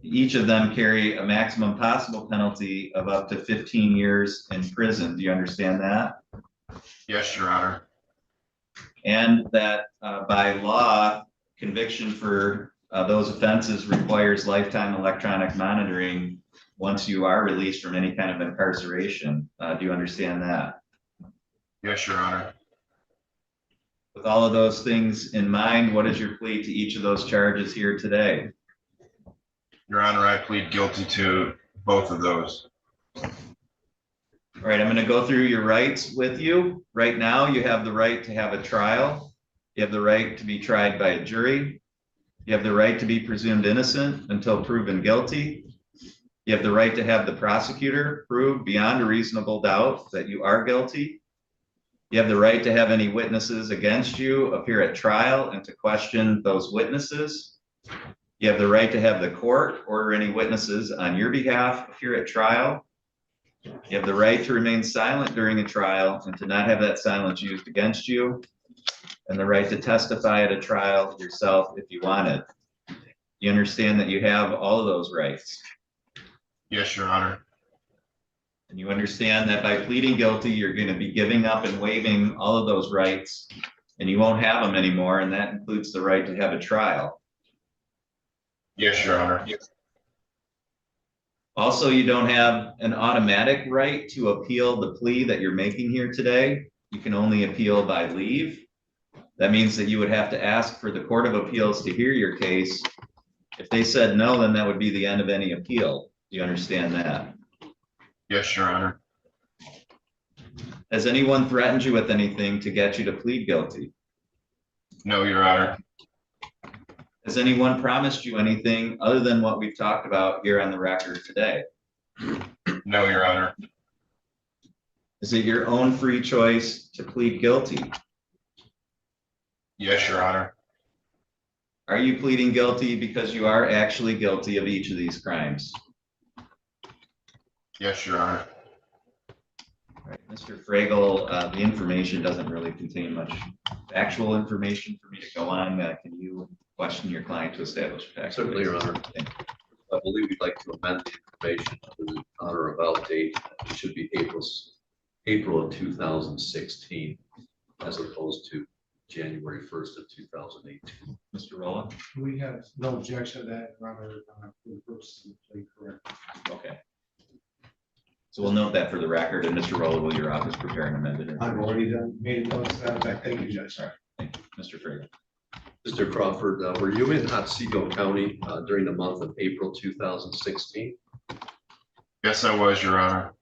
S1: each of them carry a maximum possible penalty of up to 15 years in prison. Do you understand that?
S5: Yes, Your Honor.
S1: And that by law, conviction for those offenses requires lifetime electronic monitoring once you are released from any kind of incarceration. Do you understand that?
S5: Yes, Your Honor.
S1: With all of those things in mind, what is your plea to each of those charges here today?
S10: Your Honor, I plead guilty to both of those.
S1: All right, I'm going to go through your rights with you. Right now, you have the right to have a trial. You have the right to be tried by a jury. You have the right to be presumed innocent until proven guilty. You have the right to have the prosecutor prove beyond a reasonable doubt that you are guilty. You have the right to have any witnesses against you appear at trial and to question those witnesses. You have the right to have the court order any witnesses on your behalf appear at trial. You have the right to remain silent during a trial and to not have that silence used against you, and the right to testify at a trial yourself if you wanted. You understand that you have all of those rights?
S10: Yes, Your Honor.
S1: And you understand that by pleading guilty, you're going to be giving up and waiving all of those rights, and you won't have them anymore, and that includes the right to have a trial.
S10: Yes, Your Honor.
S1: Also, you don't have an automatic right to appeal the plea that you're making here today. You can only appeal by leave. That means that you would have to ask for the Court of Appeals to hear your case. If they said no, then that would be the end of any appeal. Do you understand that?
S10: Yes, Your Honor.
S1: Has anyone threatened you with anything to get you to plead guilty?
S10: No, Your Honor.
S1: Has anyone promised you anything other than what we've talked about here on the record today?
S10: No, Your Honor.
S1: Is it your own free choice to plead guilty?
S10: Yes, Your Honor.
S1: Are you pleading guilty because you are actually guilty of each of these crimes?
S10: Yes, Your Honor.
S1: All right, Mr. Fragel, the information doesn't really contain much actual information for me to go on. Can you question your client to establish facts?
S8: Certainly, Your Honor. I believe we'd like to amend the information to the on or about date. It should be April of 2016, as opposed to January 1st of 2018.
S1: Mr. Rolla?
S2: We have no objection to that, rather, for the purpose of the plea, correct?
S1: Okay. So we'll note that for the record, and Mr. Rolla, will your office prepare an amended?
S2: I've already done, made a note of that, effect. Thank you, Judge.
S1: Sorry. Thank you. Mr. Fragel?
S8: Mr. Crawford, were you in Otsego County during the month of April 2016?
S10: Yes, I was, Your Honor.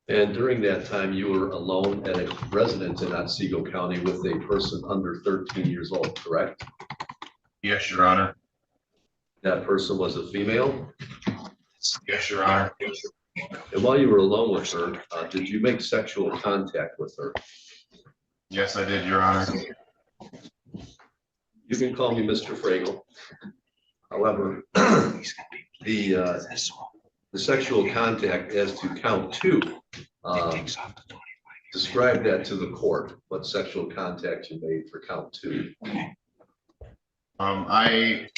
S8: And during that time, you were alone at a residence in Otsego County with a person under 13 years old, correct?
S10: Yes, Your Honor.
S8: That person was a female?
S10: Yes, Your Honor.
S8: And while you were alone with her, did you make sexual contact with her?
S10: Yes, I did, Your Honor.
S8: You can call me Mr. Fragel. However, the sexual contact as to count 2, describe that to the court, what sexual contact you made for count 2.
S10: I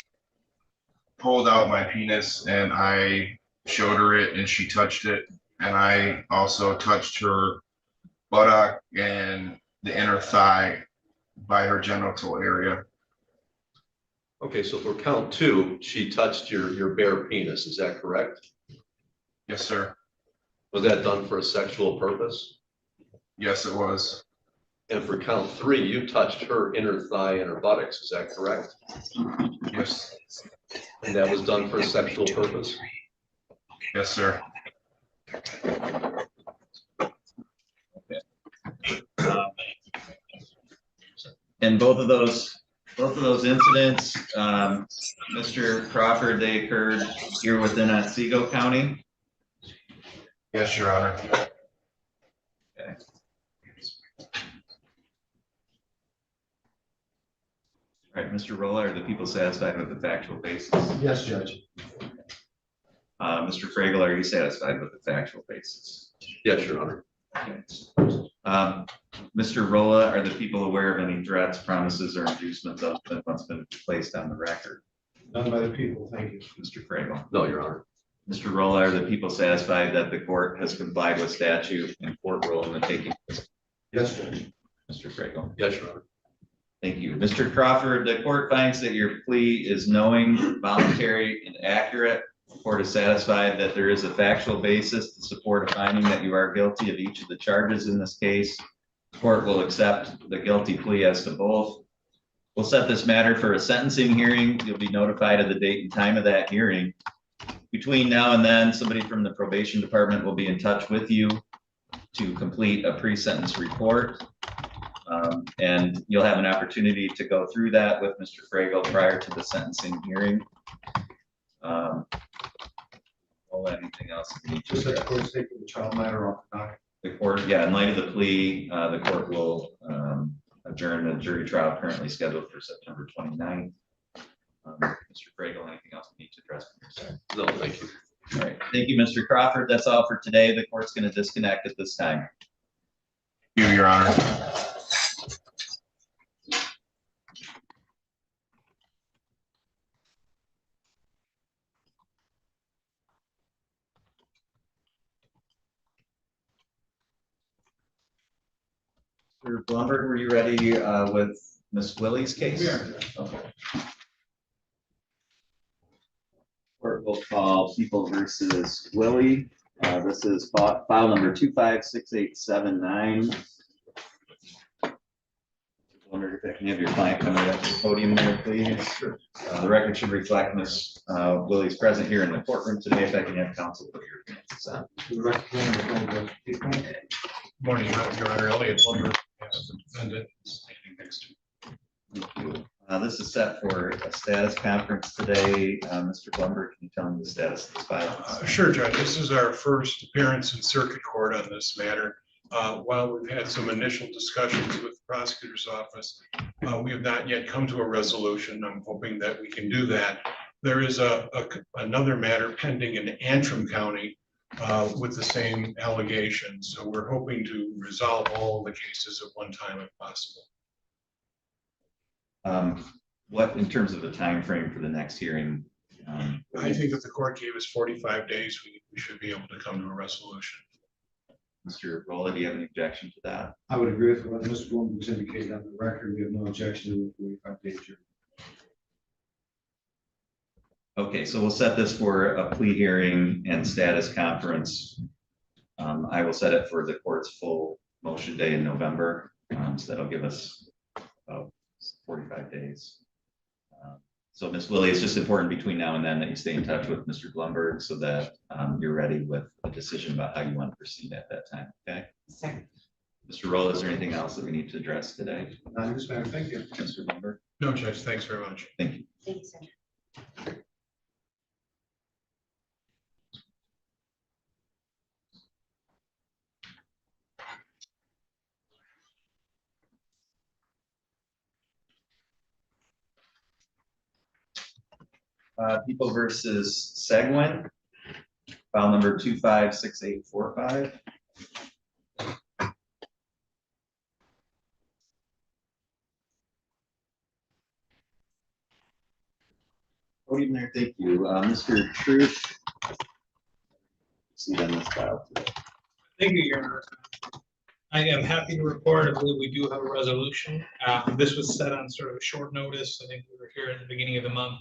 S10: pulled out my penis and I showed her it and she touched it. And I also touched her buttock and the inner thigh by her genital area.
S8: Okay, so for count 2, she touched your bare penis, is that correct?
S10: Yes, sir.
S8: Was that done for a sexual purpose?
S10: Yes, it was.
S8: And for count 3, you touched her inner thigh and her buttocks, is that correct?
S10: Yes.
S8: And that was done for a sexual purpose?
S10: Yes, sir.
S1: And both of those incidents, Mr. Crawford, they occurred here within Otsego County?
S10: Yes, Your Honor.
S1: Okay. All right, Mr. Rolla, are the people satisfied with the factual basis?
S2: Yes, Judge.
S1: Mr. Fragel, are you satisfied with the factual basis?
S8: Yes, Your Honor.
S1: Okay. Mr. Rolla, are the people aware of any threats, promises, or inducements of what's been placed on the record?
S2: None by the people, thank you.
S1: Mr. Fragel?
S8: No, Your Honor.
S1: Mr. Rolla, are the people satisfied that the court has complied with statute and court rule in the taking?
S2: Yes, Judge.
S1: Mr. Fragel?
S8: Yes, Your Honor.
S1: Thank you. Mr. Crawford, the court finds that your plea is knowing, voluntary, and accurate. The court is satisfied that there is a factual basis to support a finding that you are guilty of each of the charges in this case. Court will accept the guilty plea as to both. We'll set this matter for a sentencing hearing. You'll be notified of the date and time of that hearing. Between now and then, somebody from the probation department will be in touch with you to complete a pre-sentence report. And you'll have an opportunity to go through that with Mr. Frago prior to the sentencing hearing. Anything else?
S2: Just that the court's taking the child matter off the docket.
S1: The court, yeah, in light of the plea, the court will adjourn the jury trial currently scheduled for September 29th. Mr. Frago, anything else we need to address?
S8: No, thank you.
S1: All right, thank you, Mr. Crawford. That's all for today. The court's going to disconnect at this time.
S10: Thank you, Your Honor.
S1: Mr. Blumberg, were you ready with Miss Willie's case?
S2: We are.
S1: Okay. Court will call People versus Willie. This is file number 256879. Wonder if I can have your client come up to the podium there, please. The record should reflect Miss Willie's present here in the courtroom today. If I can have counsel put your hands on.
S11: Morning, Your Honor. Elliot Plumber, as a defendant, standing next to me.
S1: Thank you. This is set for a status conference today. Mr. Blumberg, can you tell me the status of this file?
S11: Sure, Judge. This is our first appearance in circuit court on this matter. While we've had some initial discussions with the prosecutor's office, we have not yet come to a resolution. I'm hoping that we can do that. There is another matter pending in Antrim County with the same allegations. So we're hoping to resolve all the cases at one time if possible.
S1: What, in terms of the time frame for the next hearing?
S11: I think if the court gave us 45 days, we should be able to come to a resolution.
S1: Mr. Rolla, do you have any objection to that?
S2: I would agree with what Mr. Bloom was indicated on the record. We have no objection to the 45-day jury.
S1: Okay, so we'll set this for a plea hearing and status conference. I will set it for the court's full motion day in November. So that'll give us about 45 days. So Ms. Willie, it's just important between now and then that you stay in touch with Mr. Blumberg so that you're ready with a decision about how you want to proceed at that time, okay?
S6: Second.
S1: Mr. Rolla, is there anything else that we need to address today?
S2: Not in this matter. Thank you.
S1: Mr. Blumberg?
S11: No, Judge, thanks very much.
S1: Thank you.
S6: Thanks, sir.
S1: People versus SegWin, file number 256845. Podium there, thank you. Mr. Trush. See on this file today.
S7: Thank you, Your Honor. I am happy to report, I believe we do have a resolution. This was set on sort of a short notice. I think we were here at the beginning of the month.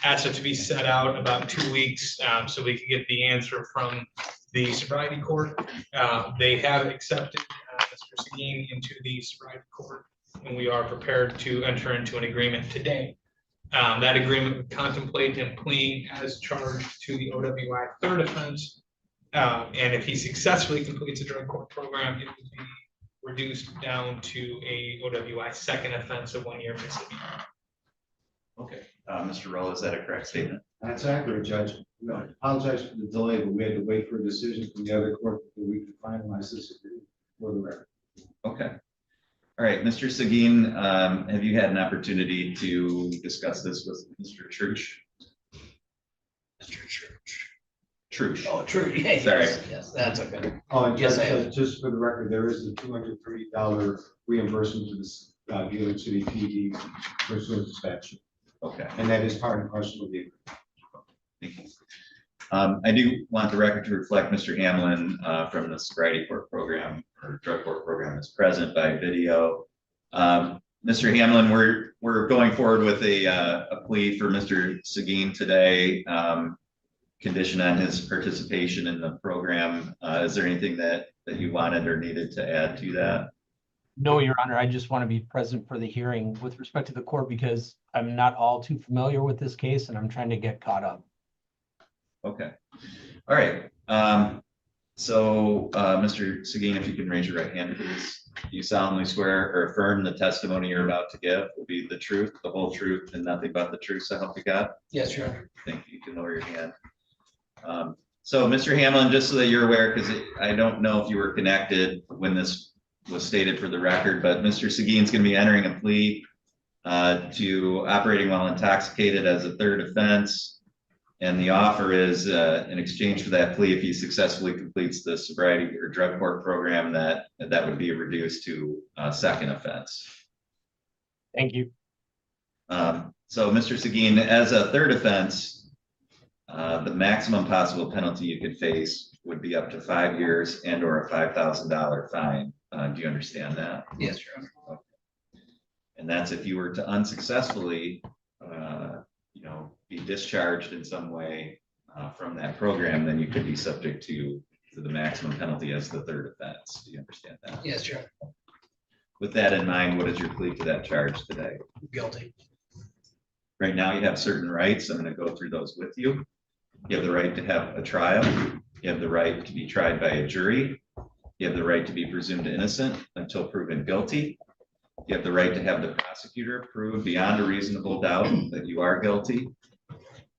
S7: Asked it to be set out about 2 weeks so we could get the answer from the sobriety court. They have accepted Mr. Seguin into the sobriety court, and we are prepared to enter into an agreement today. That agreement would contemplate him pleading as charged to the OWI third offense. And if he successfully completes a drug court program, it would be reduced down to a OWI second offense of 1 year misdemeanor.
S1: Okay, Mr. Rolla, is that a correct statement?
S2: That's accurate, Judge. No, I apologize for the delay, but we had to wait for a decision from the other court before we could finalize this agreement for the record.
S1: Okay. All right, Mr. Seguin, have you had an opportunity to discuss this with Mr. Trush?
S12: Mr. Church.
S1: Trush.
S12: Oh, true. Yeah,
S1: Sorry.
S12: yes, that's okay.
S2: Oh, and
S12: Yes,
S2: Judge,
S12: I have.
S2: just for the record, there is a $230 reimbursement to this Gila City PD pursuant to statute,
S1: Okay.
S2: and that is part and parcel of the agreement.
S1: Thank you. I do want the record to reflect Mr. Hamlin from the sobriety court program or drug court program is present by video. Mr. Hamlin, we're going forward with a plea for Mr. Seguin today, condition on his participation in the program. Is there anything that you wanted or needed to add to that?
S13: No, Your Honor, I just want to be present for the hearing with respect to the court because I'm not all too familiar with this case and I'm trying to get caught up.
S1: Okay. All right. Mr. Seguin, if you can raise your right hand, please. Do you solemnly swear or affirm the testimony you're about to give will be the truth, the whole truth, and nothing but the truth, so help you God?
S12: Yes, Your Honor.
S1: Thank you. You can lower your hand. So Mr. Hamlin, just so that you're aware, because I don't know if you were connected when this was stated for the record, but Mr. Seguin's going to be entering a plea to operating while intoxicated as a third offense. And the offer is in exchange for that plea, if he successfully completes the sobriety or drug court program, that would be reduced to a second offense.
S13: Thank you.
S1: So Mr. Seguin, as a third offense, the maximum possible penalty you could face would be up to 5 years and or a $5,000 fine. Do you understand that?
S12: Yes, Your Honor.
S1: Okay. And that's if you were to unsuccessfully, be discharged in some way from that program, then you could be subject to the maximum penalty as the third offense. Do you understand that?
S12: Yes, Your Honor.
S1: With that in mind, what is your plea to that charge today?
S12: Guilty.
S1: Right now, you have certain rights. I'm going to go through those with you. You have the right to have a trial. You have the right to be tried by a jury. You have the right to be presumed innocent until proven guilty. You have the right to have the prosecutor prove beyond a reasonable doubt that you are guilty.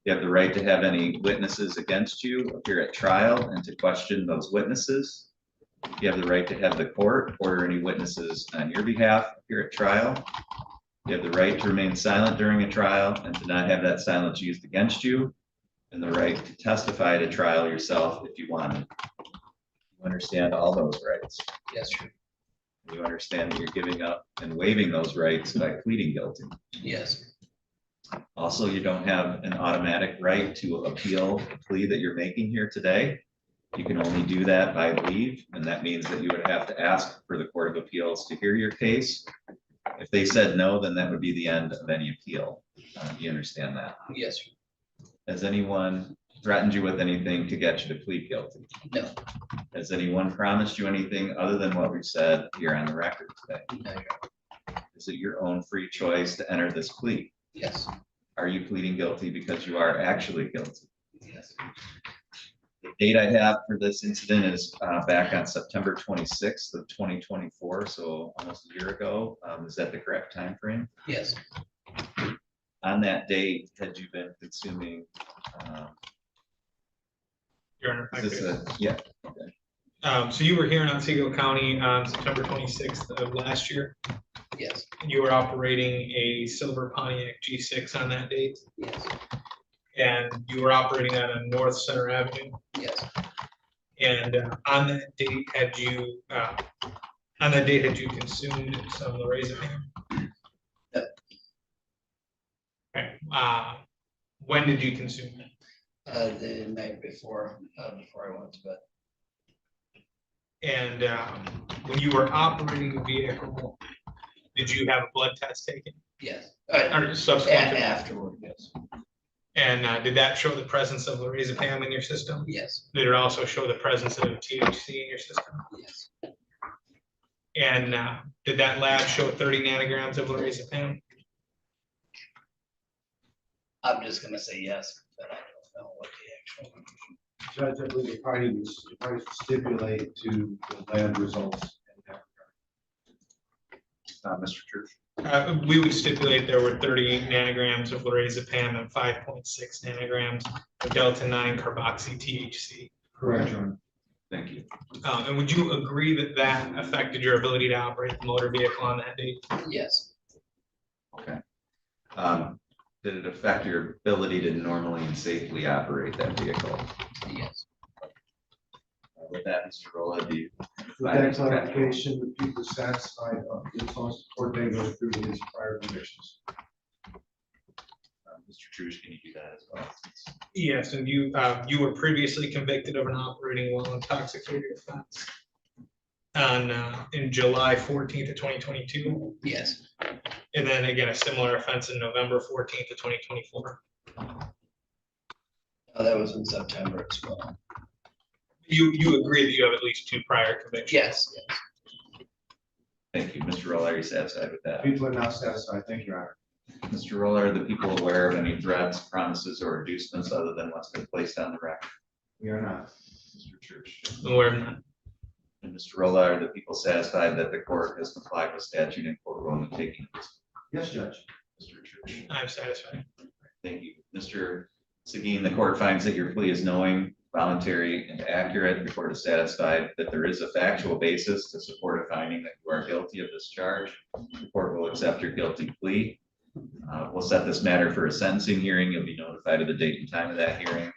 S1: You have the right to have any witnesses against you appear at trial and to question those witnesses. You have the right to have the court order any witnesses on your behalf appear at trial. You have the right to remain silent during a trial and to not have that silence used against you, and the right to testify at a trial yourself if you want. You understand all those rights?
S12: Yes, Your Honor.
S1: You understand that you're giving up and waiving those rights by pleading guilty.
S12: Yes.
S1: Also, you don't have an automatic right to appeal the plea that you're making here today. You can only do that by leave, and that means that you would have to ask for the Court of Appeals to hear your case. If they said no, then that would be the end of any appeal. You understand that?
S12: Yes.
S1: Has anyone threatened you with anything to get you to plead guilty?
S12: No.
S1: Has anyone promised you anything other than what we've said here on the record today?
S12: No, Your Honor.
S1: Is it your own free choice to enter this plea?
S12: Yes.
S1: Are you pleading guilty because you are actually guilty?
S12: Yes.
S1: The date I have for this incident is back on September 26th of 2024, so almost a year ago. Is that the correct time frame?
S12: Yes.
S1: On that date, had you been consuming?
S7: Your Honor, if I
S1: Is this
S7: could.
S1: yeah. Okay.
S7: So you were here in Otsego County on September 26th of last year.
S12: Yes.
S7: You were operating a silver Pontiac G6 on that date,
S12: Yes.
S7: and you were operating that on North Center Avenue.
S12: Yes.
S7: And on that date, had you consumed some lorazepam?
S12: No.
S7: Okay. When did you consume it?
S12: The night before I went to bed.
S7: And when you were operating the vehicle, did you have a blood test taken?
S12: Yes.
S7: Or subsequent to that?
S12: Afterward, yes.
S7: And did that show the presence of lorazepam in your system?
S12: Yes.
S7: Did it also show the presence of THC in your system?
S12: Yes.
S7: And did that lab show 30 nanograms of lorazepam?
S12: I'm just gonna say yes, but I don't know what the actual.
S2: Judge, I believe the party was stipulate to the lab results. in that regard.
S1: Mr. Church.
S7: We would stipulate there were 30 nanograms of lorazepam and 5.6 nanograms of delta-9 carboxy THC.
S2: Correct, Your Honor.
S1: Thank you.
S7: And would you agree that that affected your ability to operate the motor vehicle on that date?
S12: Yes.
S1: Okay. Did it affect your ability to normally and safely operate that vehicle?
S12: Yes.
S1: With that, Mr. Rolla, do you?
S2: With that clarification, the people are satisfied as long as the court may go through his prior convictions.
S1: Mr. Truish, can you do that as well?
S7: Yes, and you were previously convicted of an operating while intoxicated offense on in July 14th of 2022.
S12: Yes.
S7: And then again, a similar offense in November 14th of 2024.
S12: Oh, that was in September as well.
S7: You agree that you have at least 2 prior convictions?
S12: Yes. Yes.
S1: Thank you. Mr. Roller, are you satisfied with that?
S2: People are not satisfied. Thank you, Your Honor.
S1: Mr. Roller, are the people aware of any threats, promises, or inducements other than what's been placed on the record?
S2: We are not.
S1: Mr. Church.
S7: Aware of none.
S1: And Mr. Roller, are the people satisfied that the court has complied with statute and court rule in taking this?
S2: Yes, Judge.
S1: Mr. Church.
S7: I'm satisfied.
S1: Thank you. Mr. Seguin, the court finds that your plea is knowing, voluntary, and accurate. The court is satisfied that there is a factual basis to support a finding that you are guilty of this charge. The court will accept your guilty plea. We'll set this matter for a sentencing hearing. You'll be notified of the date and time of that hearing.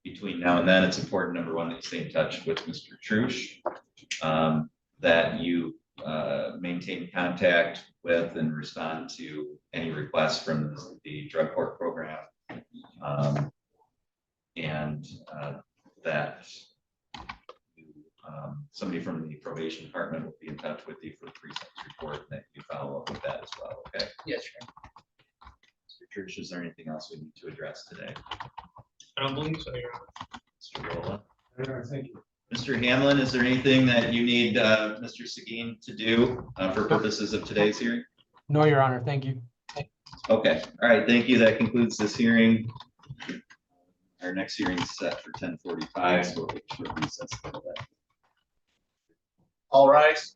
S1: Between now and then, it's important, number one, that you stay in touch with Mr. Trush, that you maintain contact with and respond to any requests from the drug court program. And that somebody from the probation department will be in touch with you for the pre-sentence report, and that you follow up with that as well, okay?
S12: Yes, sure.
S1: Mr. Church, is there anything else we need to address today?
S7: I don't believe so, Your Honor.
S1: Mr. Rolla?
S2: Your Honor, thank you.
S1: Mr. Hamlin, is there anything that you need Mr. Seguin to do for purposes of today's hearing?
S13: No, Your Honor, thank you.
S1: Okay, all right, thank you. That concludes this hearing. Our next hearing is set for 10:45, so we'll take a short recess.
S12: All rise.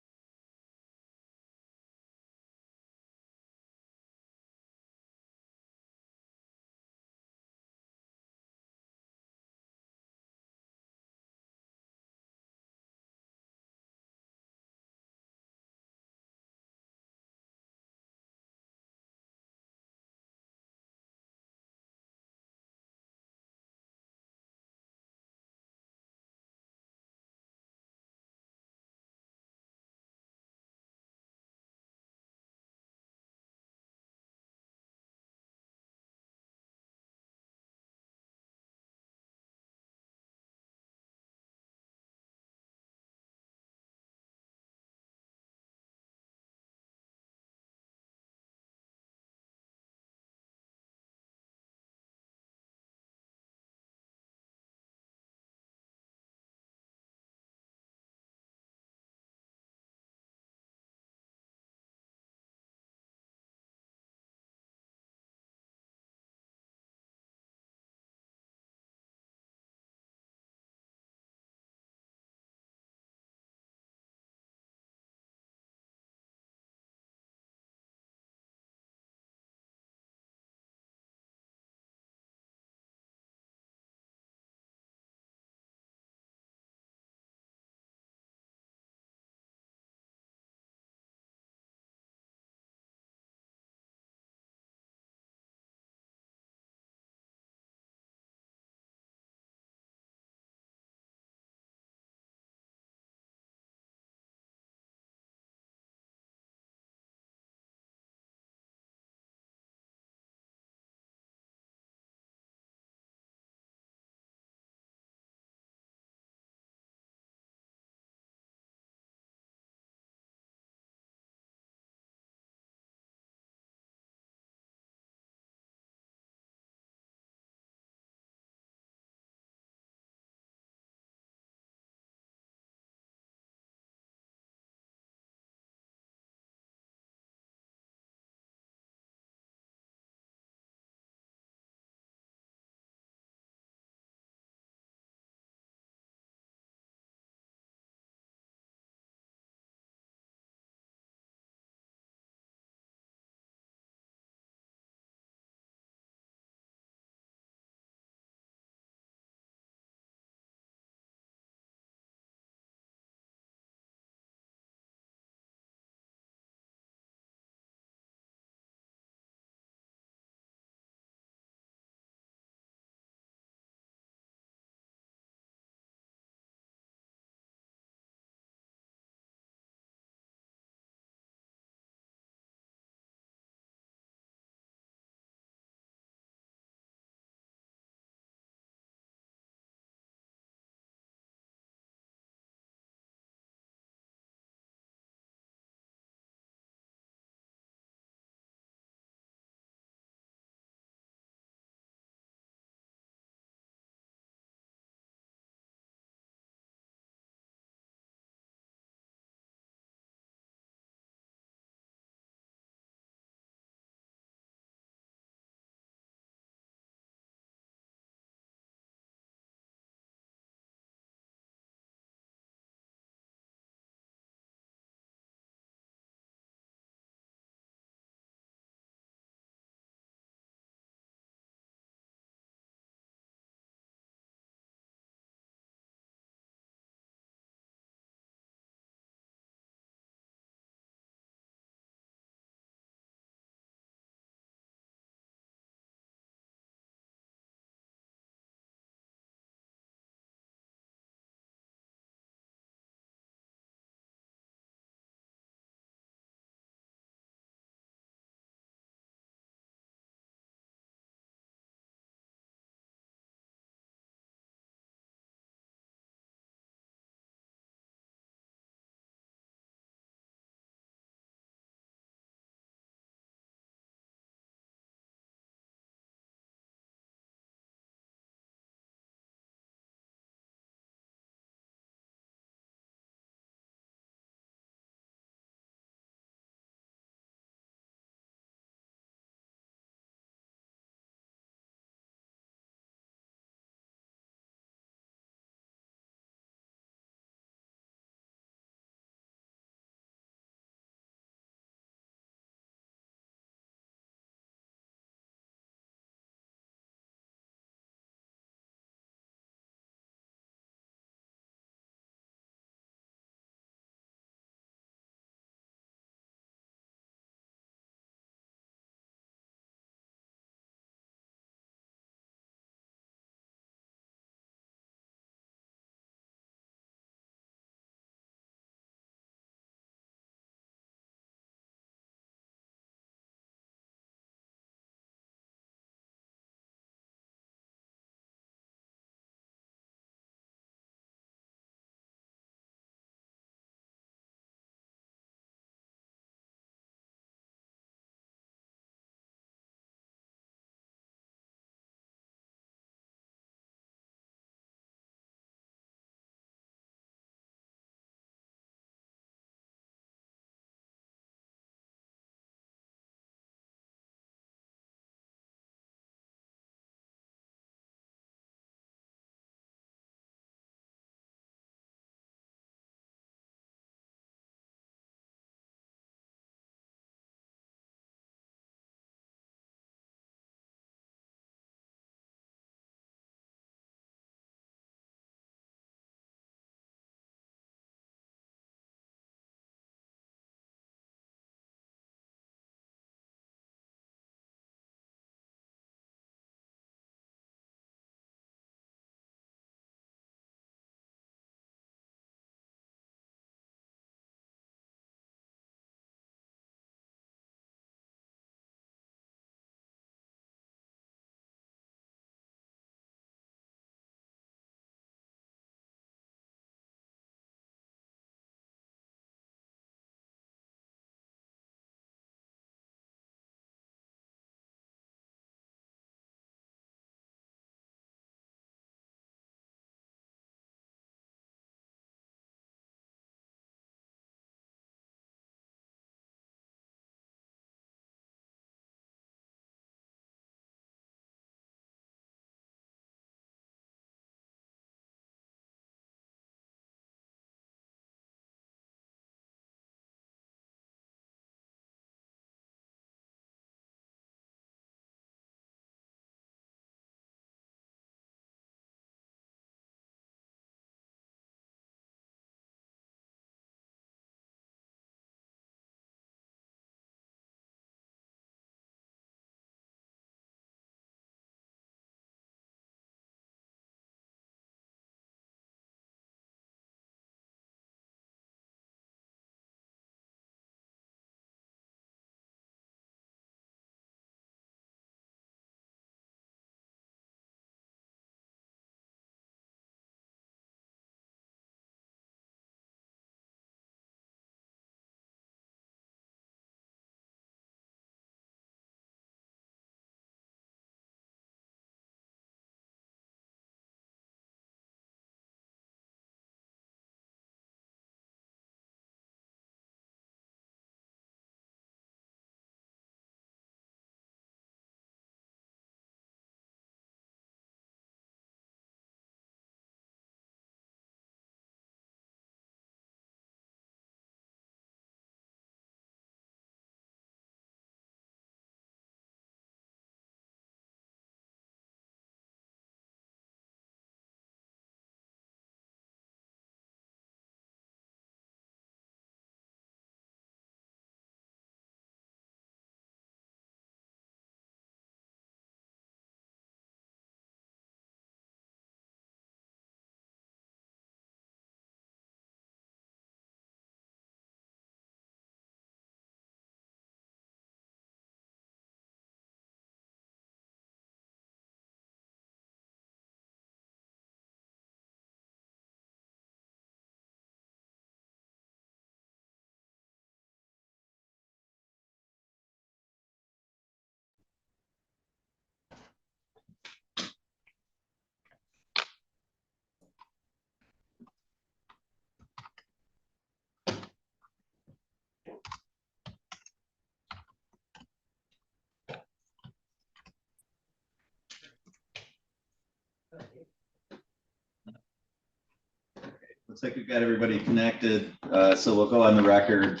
S1: looks like we've got everybody connected, so we'll go on the record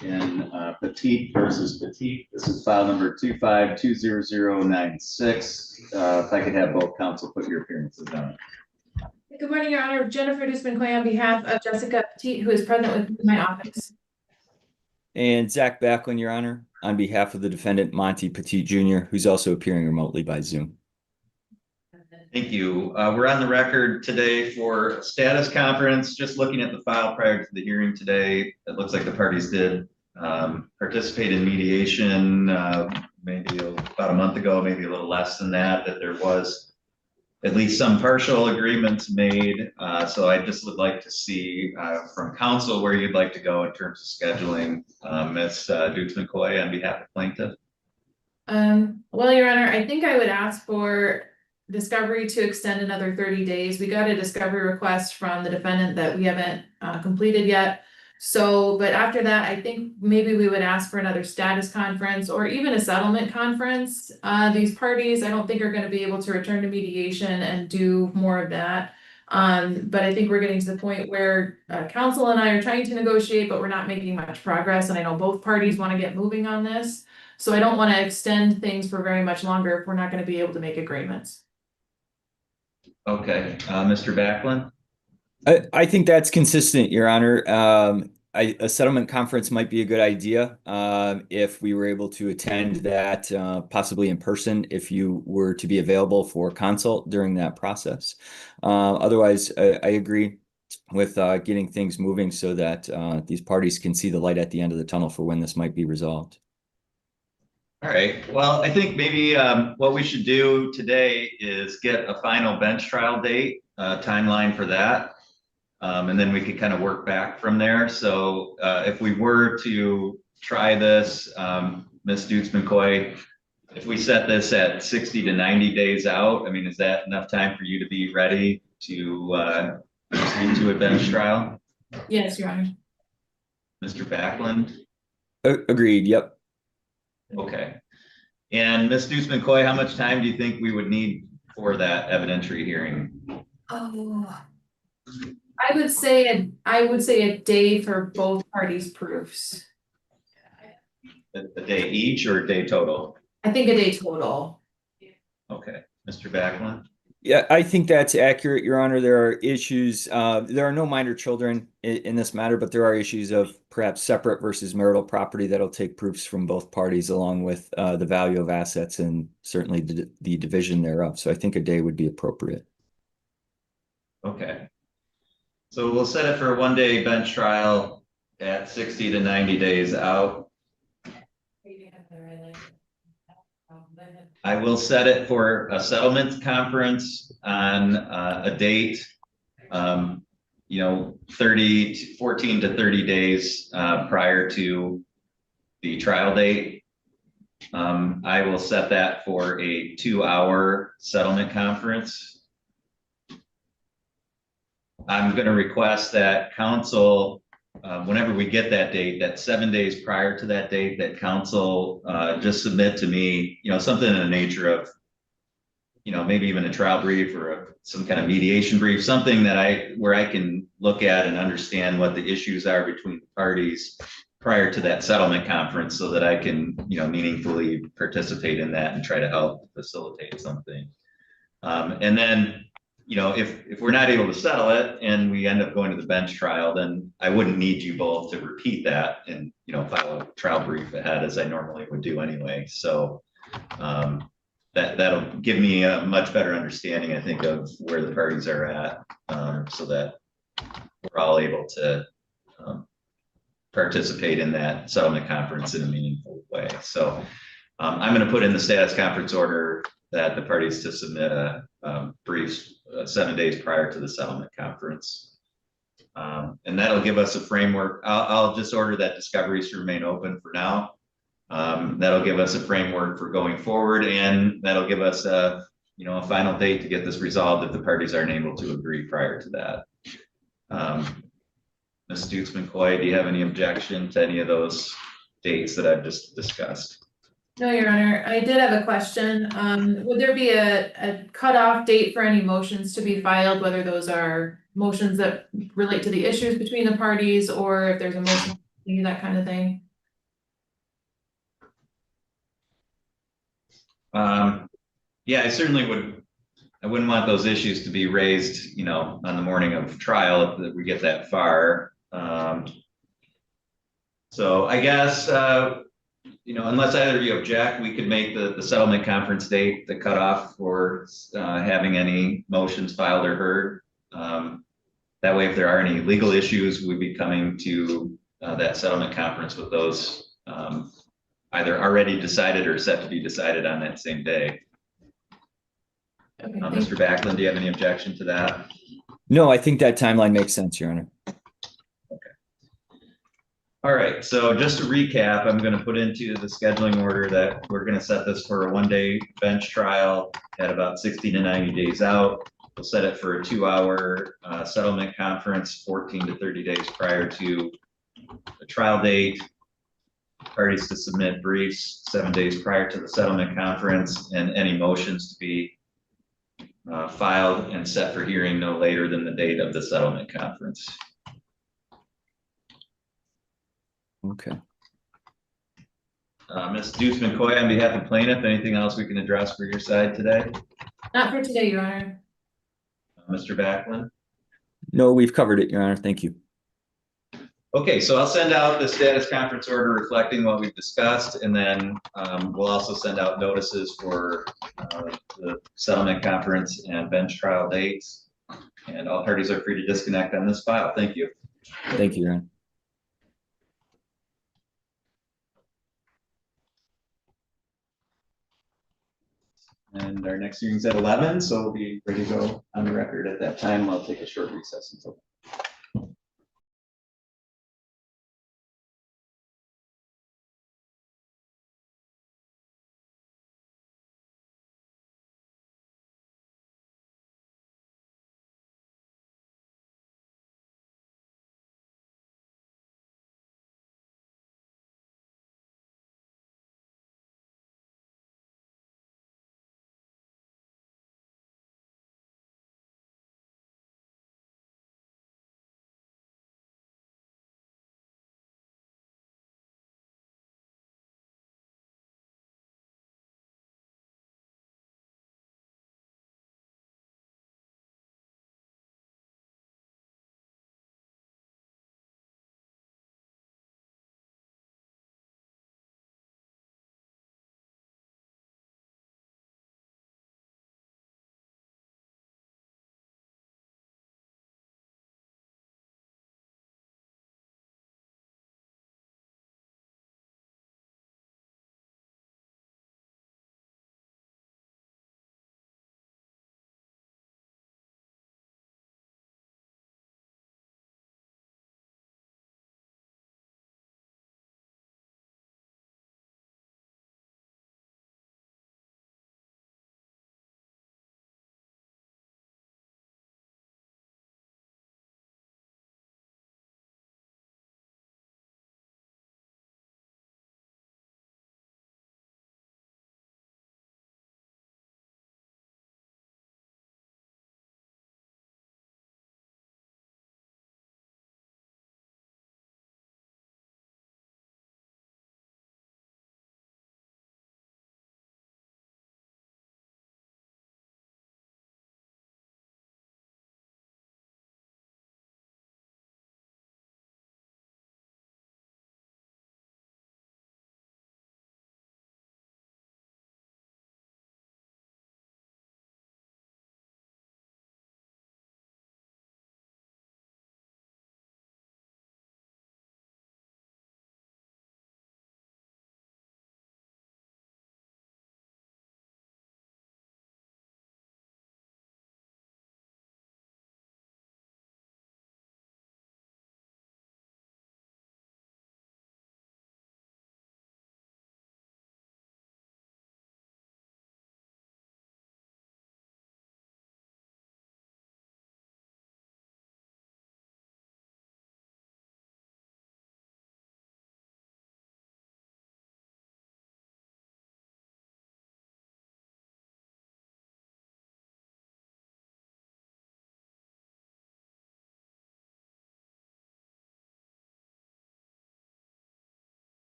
S1: in Petite versus Petite. This is file number 2520096. If I could have both counsel put your appearances on.
S14: Good morning, Your Honor. Jennifer Dusman-Clay on behalf of Jessica Petite, who is present with me in my office.
S15: And Zach Backlund, Your Honor, on behalf of the defendant Monty Petite Jr., who's also appearing remotely by Zoom.
S1: Thank you. We're on the record today for status conference. Just looking at the file prior to the hearing today, it looks like the parties did participate in mediation maybe about a month ago, maybe a little less than that there was at least some partial agreements made. So I just would like to see from counsel where you'd like to go in terms of scheduling. Ms. Dukes-McCoy on behalf of plaintiff.
S14: Well, Your Honor, I think I would ask for discovery to extend another 30 days. We got a discovery request from the defendant that we haven't completed yet. So, but after that, I think maybe we would ask for another status conference or even a settlement conference. These parties, I don't think are going to be able to return to mediation and do more of that. But I think we're getting to the point where counsel and I are trying to negotiate, but we're not making much progress. And I know both parties want to get moving on this. So I don't want to extend things for very much longer if we're not going to be able to make agreements.
S1: Okay, Mr. Backlund.
S15: I think that's consistent, Your Honor. A settlement conference might be a good idea if we were able to attend that possibly in person if you were to be available for consult during that process. Otherwise, I agree with getting things moving so that these parties can see the light at the end of the tunnel for when this might be resolved.
S1: All right, well, I think maybe what we should do today is get a final bench trial date, timeline for that. And then we could kind of work back from there. So if we were to try this, Ms. Dukes-McCoy, if we set this at 60 to 90 days out, I mean, is that enough time for you to be ready to proceed to a bench trial?
S14: Yes, Your Honor.
S1: Mr. Backlund?
S15: Agreed, yep.
S1: Okay. And Ms. Dukes-McCoy, how much time do you think we would need for that evidentiary hearing?
S14: Oh, I would say a day for both parties' proofs.
S1: A day each or a day total?
S14: I think a day total.
S1: Okay, Mr. Backlund?
S15: Yeah, I think that's accurate, Your Honor. There are issues. There are no minor children in this matter, but there are issues of perhaps separate versus marital property that'll take proofs from both parties, along with the value of assets and certainly the division thereof. So I think a day would be appropriate.
S1: Okay. So we'll set it for a one-day bench trial at 60 to 90 days out. I will set it for a settlement conference on a date, 14 to 30 days prior to the trial date. I will set that for a 2-hour settlement conference. I'm going to request that counsel, whenever we get that date, that 7 days prior to that date, that counsel just submit to me, something in the nature of, maybe even a trial brief or some kind of mediation brief, something that where I can look at and understand what the issues are between the parties prior to that settlement conference, so that I can, meaningfully participate in that and try to help facilitate something. And then, if we're not able to settle it and we end up going to the bench trial, then I wouldn't need you both to repeat that and, file a trial brief ahead as I normally would do anyway. So that'll give me a much better understanding, I think, of where the parties are at, so that we're all able to participate in that settlement conference in a meaningful way. So I'm going to put in the status conference order that the parties to submit a brief 7 days prior to the settlement conference. And that'll give us a framework. I'll just order that discoveries to remain open for now. That'll give us a framework for going forward, and that'll give us a final date to get this resolved if the parties aren't able to agree prior to that. Ms. Dukes-McCoy, do you have any objection to any of those dates that I've just discussed?
S14: No, Your Honor, I did have a question. Would there be a cutoff date for any motions to be filed, whether those are motions that relate to the issues between the parties, or if there's a motion, that kind of thing?
S1: Yeah, I certainly would, I wouldn't want those issues to be raised, on the morning of trial if we get that far. So I guess, unless either of you object, we could make the settlement conference date the cutoff for having any motions filed or heard. That way, if there are any legal issues, we'd be coming to that settlement conference with those either already decided or set to be decided on that same day.
S14: Okay,
S1: Mr. Backlund, do you have any objection to that?
S15: No, I think that timeline makes sense, Your Honor.
S1: All right, so just to recap, I'm going to put into the scheduling order that we're going to set this for a one-day bench trial at about 60 to 90 days out. We'll set it for a 2-hour settlement conference, 14 to 30 days prior to the trial date. Parties to submit briefs 7 days prior to the settlement conference, and any motions to be filed and set for hearing no later than the date of the settlement conference.
S15: Okay.
S1: Ms. Deuce McCoy, on behalf of plaintiff, anything else we can address for your side today?
S14: Not for today, Your Honor.
S1: Mr. Backlund?
S15: No, we've covered it, Your Honor. Thank you.
S1: Okay, so I'll send out the status conference order reflecting what we've discussed, and then we'll also send out notices for the settlement conference and bench trial dates. And all parties are free to disconnect on this file. Thank you.
S15: Thank you, Your Honor.
S1: And our next hearing's at 11, so we'll be ready to go on the record at that time. I'll take a short recess until.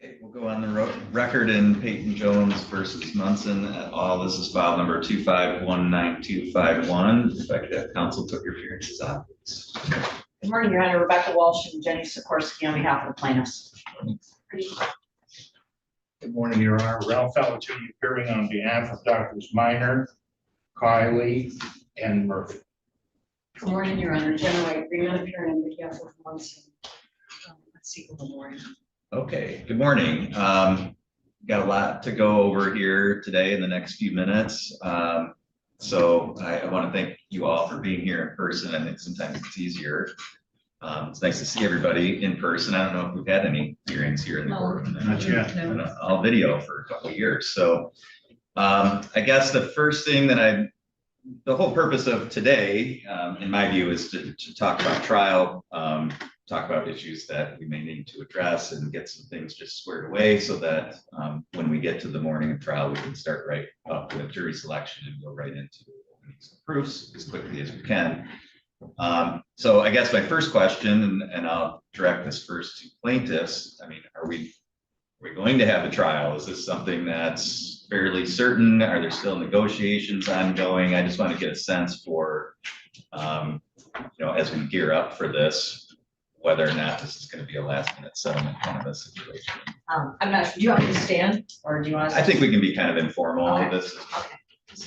S1: Okay, we'll go on the record in Peyton Jones versus Munson et al. This is file number 2519251. If I could have counsel put your appearances on, please.
S16: Good morning, Your Honor. Rebecca Walsh and Jenny Sikorsky on behalf of the plaintiffs.
S17: Good morning, Your Honor. Ralph Falatucci appearing on behalf of Doctors Minor, Kylie, and Murphy.
S16: Good morning, Your Honor. Jenna White Freeman appearing on behalf of Munson. Let's see, good morning.
S1: Okay, good morning. Got a lot to go over here today in the next few minutes. So I want to thank you all for being here in person. I think sometimes it's easier. It's nice to see everybody in person. I don't know if we've had any hearings here in the courtroom.
S17: Not yet.
S1: All video for a couple of years. So I guess the first thing that the whole purpose of today, in my view, is to talk about trial, talk about issues that we may need to address and get some things just squared away so that when we get to the morning of trial, we can start right up with jury selection and go right into opening some proofs as quickly as we can. So I guess my first question, and I'll direct this first to plaintiffs. I mean, are we going to have a trial? Is this something that's fairly certain? Are there still negotiations ongoing? I just want to get a sense for, as we gear up for this, whether or not this is going to be a last minute settlement kind of a situation.
S16: I'm not sure. Do you want me to stand or do you want to?
S1: I think we can be kind of informal.
S16: Okay.
S1: This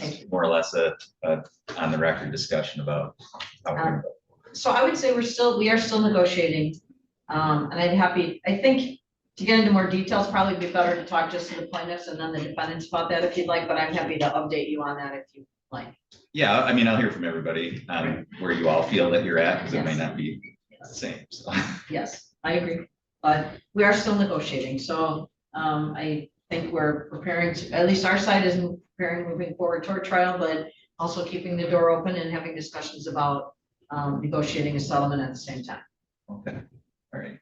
S1: is more or less a on the record discussion about how we're going to go.
S16: So I would say we are still negotiating. And I think to get into more details, probably be better to talk just to the plaintiffs and then the defendants about that if you'd like, but I'm happy to update you on that if you like.
S1: Yeah, I mean, I'll hear from everybody on where you all feel that you're at, because it may not be the same. So.
S16: Yes, I agree, but we are still negotiating. So I think we're preparing to, at least our side is preparing, moving forward toward trial, but also keeping the door open and having discussions about negotiating a settlement at the same time.
S1: Okay, all right.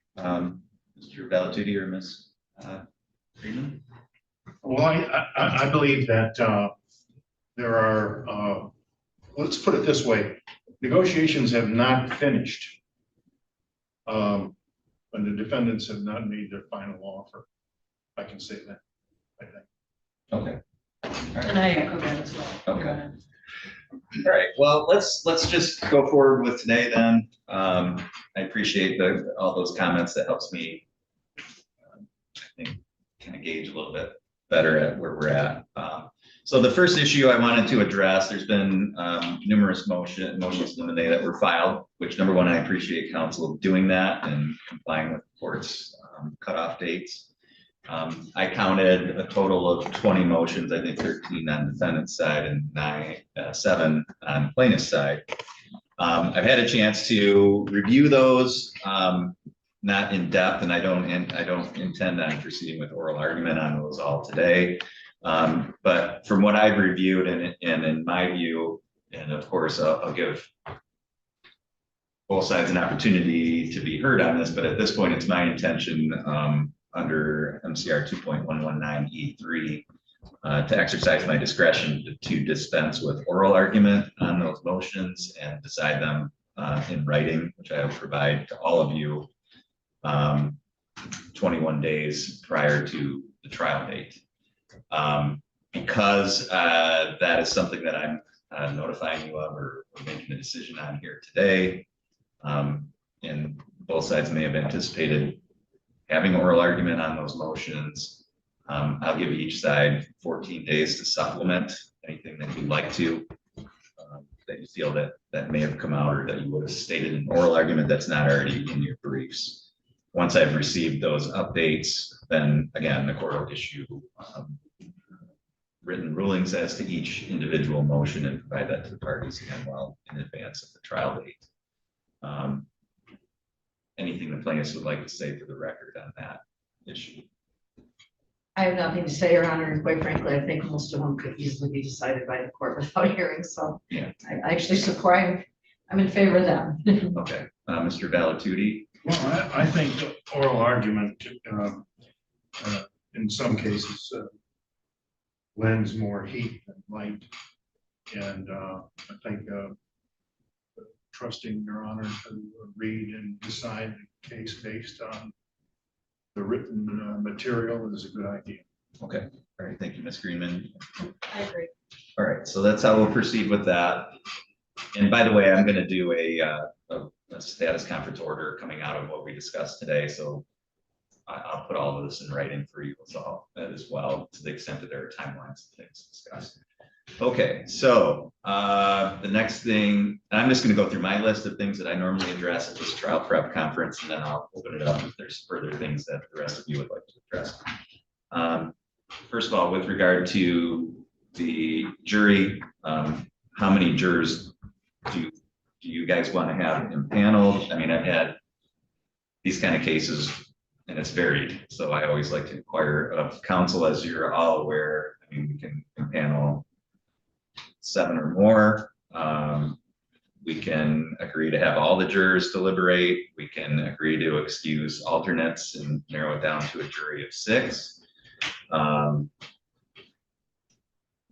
S1: Mr. Valatucci or Ms. Freeman?
S17: Well, I believe that there are, let's put it this way, negotiations have not finished. And the defendants have not made their final offer. I can say that, I think.
S1: Okay. All
S16: And I echo that as well.
S1: Okay. All right, well, let's just go forward with today then. I appreciate all those comments. That helps me, I think, kind of gauge a little bit better at where we're at. So the first issue I wanted to address, there's been numerous motions that were filed, which number one, I appreciate counsel doing that and complying with the court's cutoff dates. I counted a total of 20 motions, I think 13 on the defendant's side and 7 on plaintiff's side. I've had a chance to review those, not in depth, and I don't intend on proceeding with oral argument on those all today. But from what I've reviewed and in my view, and of course, I'll give both sides an opportunity to be heard on this, but at this point, it's my intention under MCR 2.119E3 to exercise my discretion to dispense with oral argument on those motions and decide them in writing, which I will provide to all of you 21 days prior to the trial date. Because that is something that I'm notifying you of or making a decision on here today, and both sides may have anticipated having oral argument on those motions. I'll give each side 14 days to supplement anything that you'd like to, that you feel that may have come out or that you would have stated in oral argument that's not already in your briefs. Once I've received those updates, then again, the court will issue written rulings as to each individual motion and provide that to the parties again well in advance of the trial date. Anything the plaintiffs would like to say for the record on that issue?
S16: I have nothing to say, Your Honor, and quite frankly, I think most of them could easily be decided by the court without hearing. So
S1: yeah,
S16: I actually support. I'm in favor of them.
S1: Okay, Mr. Valatucci.
S17: Well, I think oral argument in some cases lends more heat than light, and I think trusting Your Honor to read and decide the case based on the written material is a good idea.
S1: Okay, all right, thank you, Ms. Greenman.
S16: I agree.
S1: All right, so that's how we'll proceed with that. And by the way, I'm gonna do a status conference order coming out of what we discussed today, so I'll put all of this in writing for you as well, to the extent that there are timelines and things discussed. Okay, so the next thing, I'm just gonna go through my list of things that I normally address at this trial prep conference, and then I'll open it up if there's further things that the rest of you would like to address. First of all, with regard to the jury, how many jurors do you guys want to have impaneled? I mean, I've had these kind of cases and it's varied. So I always like to inquire of counsel, as you're all aware. I mean, we can impanel 7 or more. We can agree to have all the jurors deliberate. We can agree to excuse alternates and narrow it down to a jury of 6.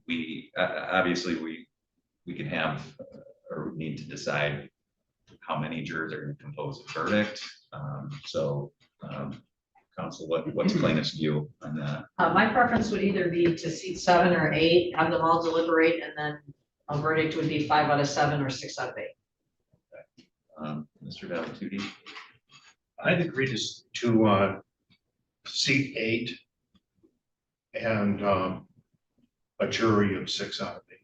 S1: We obviously we can have or we need to decide how many jurors are going to compose a verdict. Counsel, what's plaintiff's view on that?
S16: My preference would either be to seat 7 or 8, have them all deliberate, and then a verdict would be 5 out of 7 or 6 out of 8.
S1: Okay. Mr. Valentini?
S17: I'd agree to seat 8 and a jury of 6 out of 8.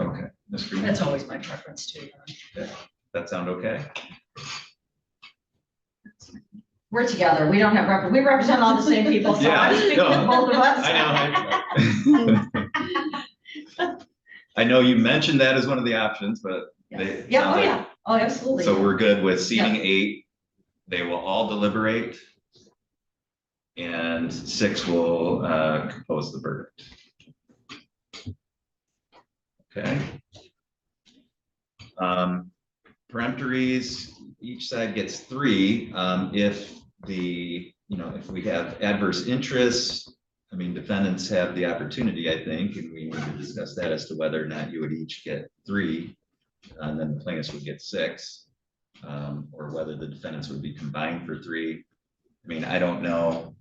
S1: Okay. Ms. Green?
S16: That's always my preference too.
S1: Okay. That sound okay?
S16: We're together. We don't have, we represent all the same people, so
S1: Yeah,
S16: I'm speaking
S1: no,
S16: to both of us.
S1: I know. I know you mentioned that as one of the options, but they.
S16: Yeah, oh yeah, oh, absolutely.
S1: So we're good with seating 8. They will all deliberate. And 6 will compose the verdict. Okay. Peremptories, each side gets 3. If we have adverse interests, I mean, defendants have the opportunity, I think, and we need to discuss that as to whether or not you would each get 3, and then the plaintiffs would get 6, or whether the defendants would be combined for 3. I mean, I don't know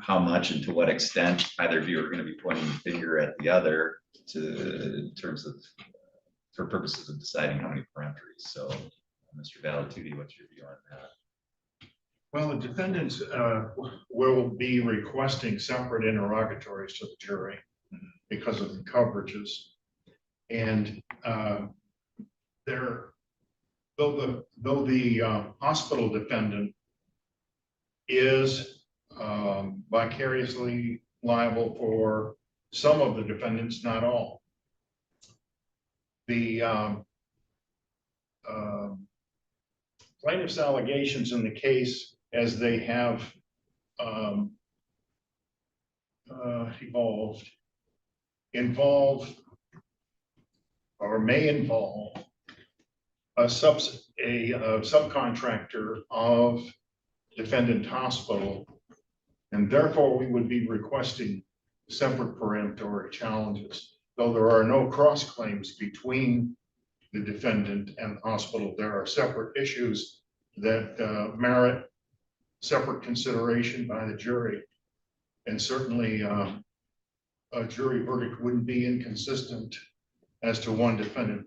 S1: how much and to what extent either of you are going to be pointing the finger at the other in terms of, for purposes of deciding how many peremptories. So, Mr. Valentini, what's your view on that?
S17: Well, the defendants will be requesting separate interrogatories to the jury because of the coverages. And though the hospital defendant is vicariously liable for some of the defendants, not all. The plaintiff's allegations in the case, as they have involve or may involve a subcontractor of defendant hospital, and therefore we would be requesting separate peremptory challenges. Though there are no cross claims between the defendant and the hospital, there are separate issues that merit separate consideration by the jury. And certainly a jury verdict wouldn't be inconsistent as to one defendant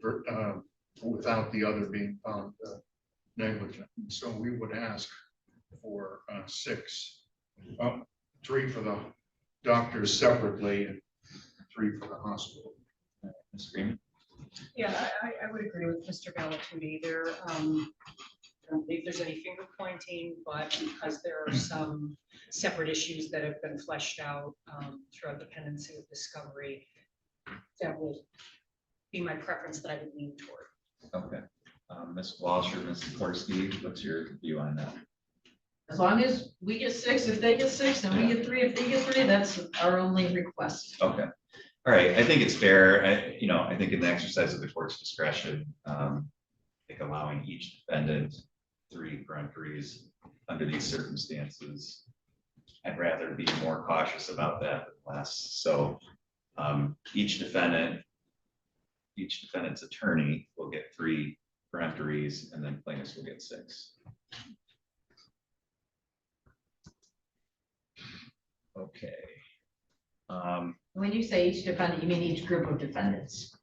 S17: without the other being found negligent. So we would ask for 6, 3 for the doctors separately and 3 for the hospital.
S1: Ms. Green?
S18: Yeah, I would agree with Mr. Valentini. There, I don't believe there's any finger pointing, but because there are some separate issues that have been fleshed out throughout the pendency of discovery, that would be my preference that I would lean toward.
S1: Okay. Ms. Walsh or Ms. Korsky, what's your view on that?
S16: As long as we get 6, if they get 6, and we get 3, if they get 3, that's our only request.
S1: Okay. All right. I think it's fair. I think in the exercise of the court's discretion, I think allowing each defendant 3 peremptories under these circumstances, I'd rather be more cautious about that than less. So each defendant's attorney will get 3 peremptories, and then plaintiffs will get 6. Okay.
S16: When you say each defendant, you mean each group of defendants?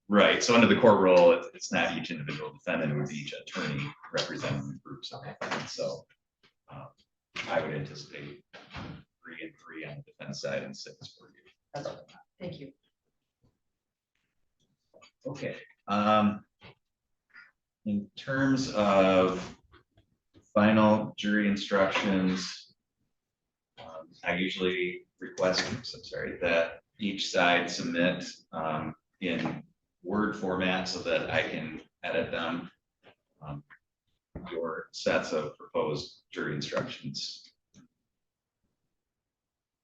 S1: Right, so under the court rule, it's not each individual defendant, it would be each attorney representing the groups of defendants, so. I would anticipate 3 and 3 on the defense side and 6 for you.
S16: That's okay. Thank you.
S1: Okay, in terms of final jury instructions, I usually request, I'm sorry, that each side submit in Word format so that I can edit them. Your sets of proposed jury instructions.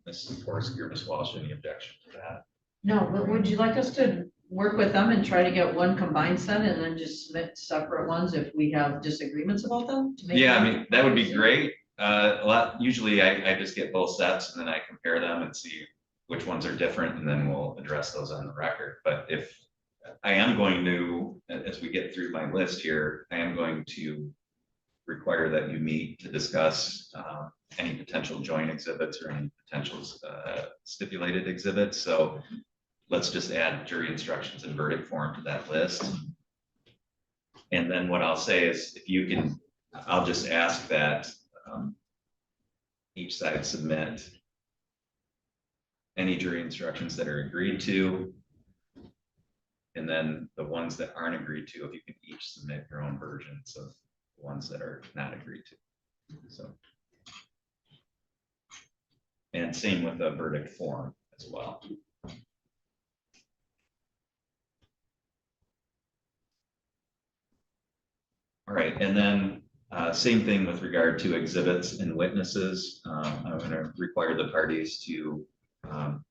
S1: Mrs. Korsky or Ms. Walsh, any objection to that?
S16: No, but would you like us to work with them and try to get one combined set and then just submit separate ones if we have disagreements about them? To make
S1: Yeah, I
S16: them-
S1: mean, that would be great. Usually I just get both sets and then I compare them and see which ones are different, and then we'll address those on the record. But if I am going to, as we get through my list here, I am going to require that you meet to discuss any potential joint exhibits or any potential stipulated exhibits. So let's just add jury instructions in verdict form to that list. And then what I'll say is, if you can, I'll just ask that each side submit any jury instructions that are agreed to. And then the ones that aren't agreed to, if you can each submit your own versions of the ones that are not agreed to. So. And same with the verdict form as well. All right, and then same thing with regard to exhibits and witnesses. I'm going to require the parties to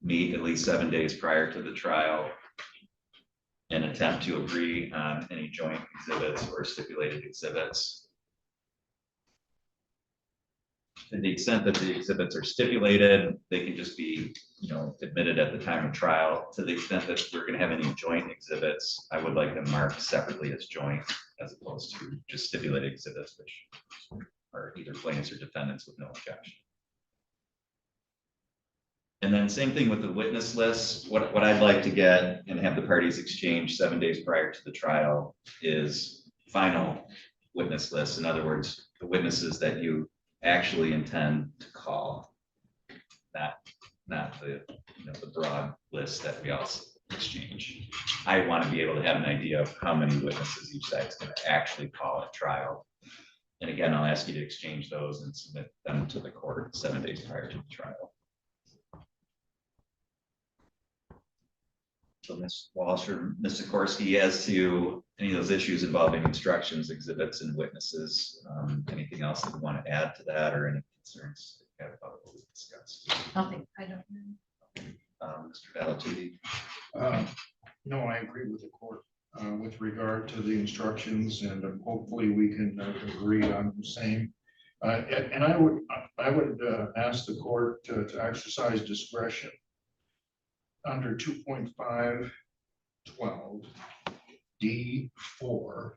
S1: meet at least 7 days prior to the trial and attempt to agree on any joint exhibits or stipulated exhibits. To the extent that the exhibits are stipulated, they can just be, admitted at the time of trial. To the extent that we're going to have any joint exhibits, I would like them marked separately as joint, as opposed to just stipulated exhibits, which are either plaintiffs or defendants with no objection. And then same thing with the witness list. What I'd like to get and have the parties exchange 7 days prior to the trial is final witness lists. In other words, the witnesses that you actually intend to call, not the the broad list that we also exchange. I want to be able to have an idea of how many witnesses each side is going to actually call at trial. And again, I'll ask you to exchange those and submit them to the court 7 days prior to the trial. So Ms. Walsh or Ms. Sikorsky, as to any of those issues involving instructions, exhibits, and witnesses, anything else that you want to add to that, or any concerns that you have about what we discussed?
S16: Nothing, I don't know.
S1: Mr. Valentini?
S17: No, I agree with the court with regard to the instructions, and hopefully we can agree on the same. And I would ask the court to exercise discretion under 2.512 D4, 2.512